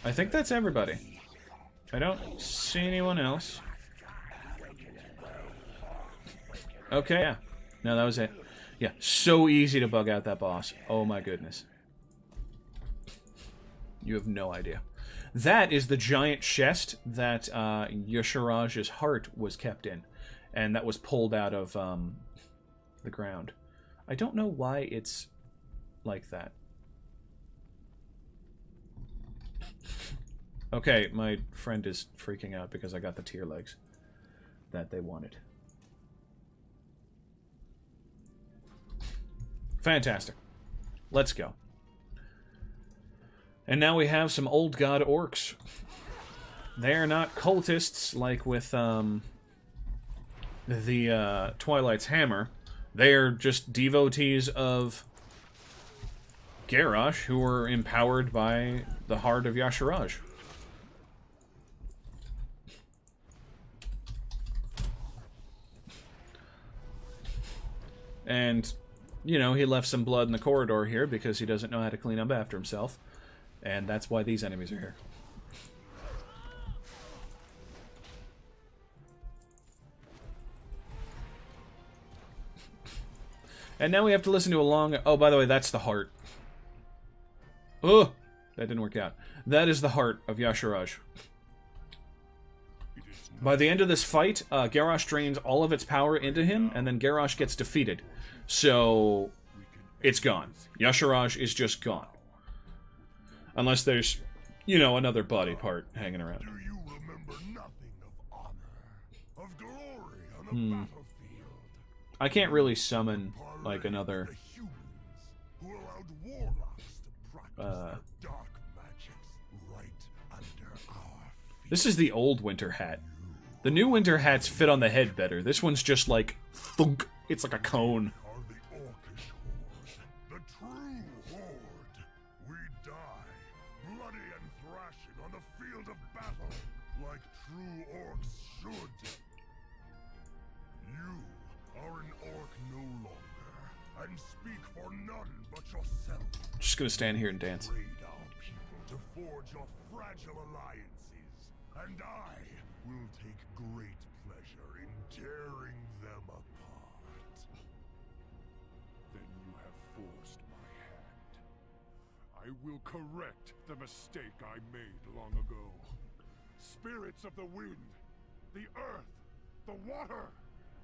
I think that's everybody. I don't see anyone else. Okay, yeah. No, that was it. Yeah, so easy to bug out that boss. Oh my goodness. You have no idea. That is the giant chest that Y'Shaaraj's heart was kept in, and that was pulled out of the ground. I don't know why it's like that. Okay, my friend is freaking out because I got the tier legs that they wanted. Fantastic. Let's go. And now we have some old god orcs. They're not cultists like with the Twilight's Hammer. They're just devotees of Garrosh who were empowered by the heart of Y'Shaaraj. And, you know, he left some blood in the corridor here because he doesn't know how to clean up after himself. And that's why these enemies are here. And now we have to listen to a long... Oh, by the way, that's the heart. Oh! That didn't work out. That is the heart of Y'Shaaraj. By the end of this fight, Garrosh drains all of its power into him, and then Garrosh gets defeated. So, it's gone. Y'Shaaraj is just gone. Unless there's, you know, another body part hanging around. Do you remember nothing of honor, of glory on the battlefield? I can't really summon, like, another... The humans who allowed warlocks to practice their dark magics right under our feet. This is the old winter hat. The new winter hats fit on the head better. This one's just like, thunk. It's like a cone. Are the orcish horde, the true horde. We die, bloody and thrashing on the field of battle, like true orcs should. You are an orc no longer, and speak for none but yourself. Just gonna stand here and dance. Raid our people to forge your fragile alliances, and I will take great pleasure in tearing them apart. Then you have forced my hand. I will correct the mistake I made long ago. Spirits of the wind, the earth, the water,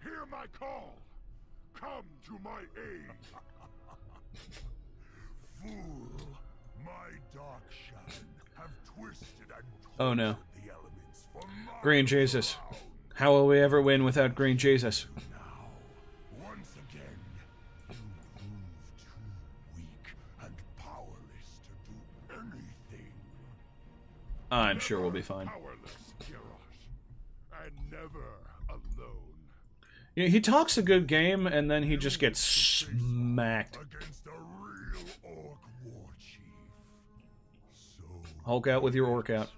hear my call. Come to my aid. Fool, my dark shan have twisted and Oh no. the elements for my Green Jesus. How will we ever win without Green Jesus? now. Once again, you prove too weak and powerless to do anything. I'm sure we'll be fine. Powerless, Garrosh, and never alone. Yeah, he talks a good game, and then he just gets smacked. Against a real orc war chief. So Hulk out with your orc out.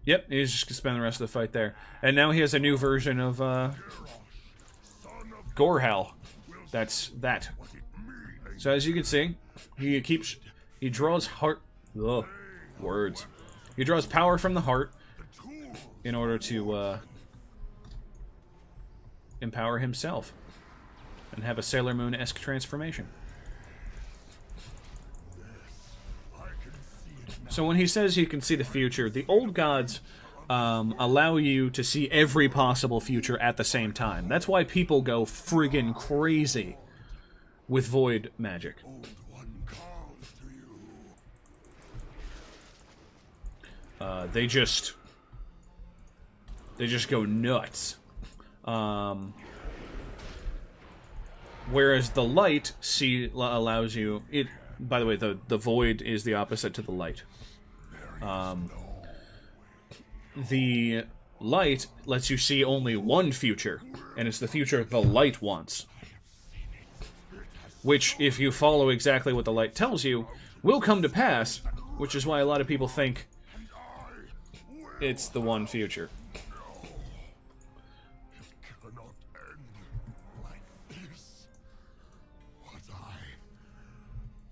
Yep, he's just gonna spend the rest of the fight there. And now he has a new version of Gorehal. That's that. So as you can see, he draws heart. Ugh, words. He draws power from the heart in order to empower himself and have a Sailor Moon-esque transformation. So when he says you can see the future, the old gods allow you to see every possible future at the same time. That's why people go friggin' crazy with void magic. They just go nuts. Whereas the light allows you it. By the way, the void is the opposite to the light. The light lets you see only one future, and it's the future the light wants. Which, if you follow exactly what the light tells you, will come to pass, which is why a lot of people think it's the one future. cannot end like this.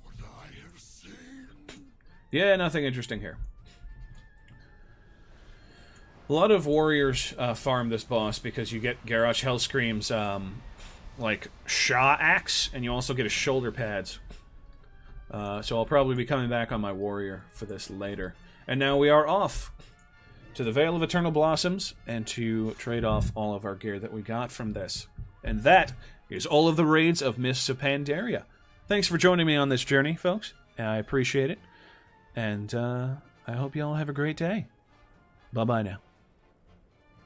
What I have seen. Yeah, nothing interesting here. A lot of warriors farm this boss because you get Garrosh Hellscream's like Shah Axe, and you also get his shoulder pads. So I'll probably be coming back on my warrior for this later. And now we are off to the Vale of Eternal Blossoms and to trade off all of our gear that we got from this. And that is all of the raids of Mists of Pandaria. Thanks for joining me on this journey, folks. I appreciate it. And I hope you all have a great day. Bye-bye now.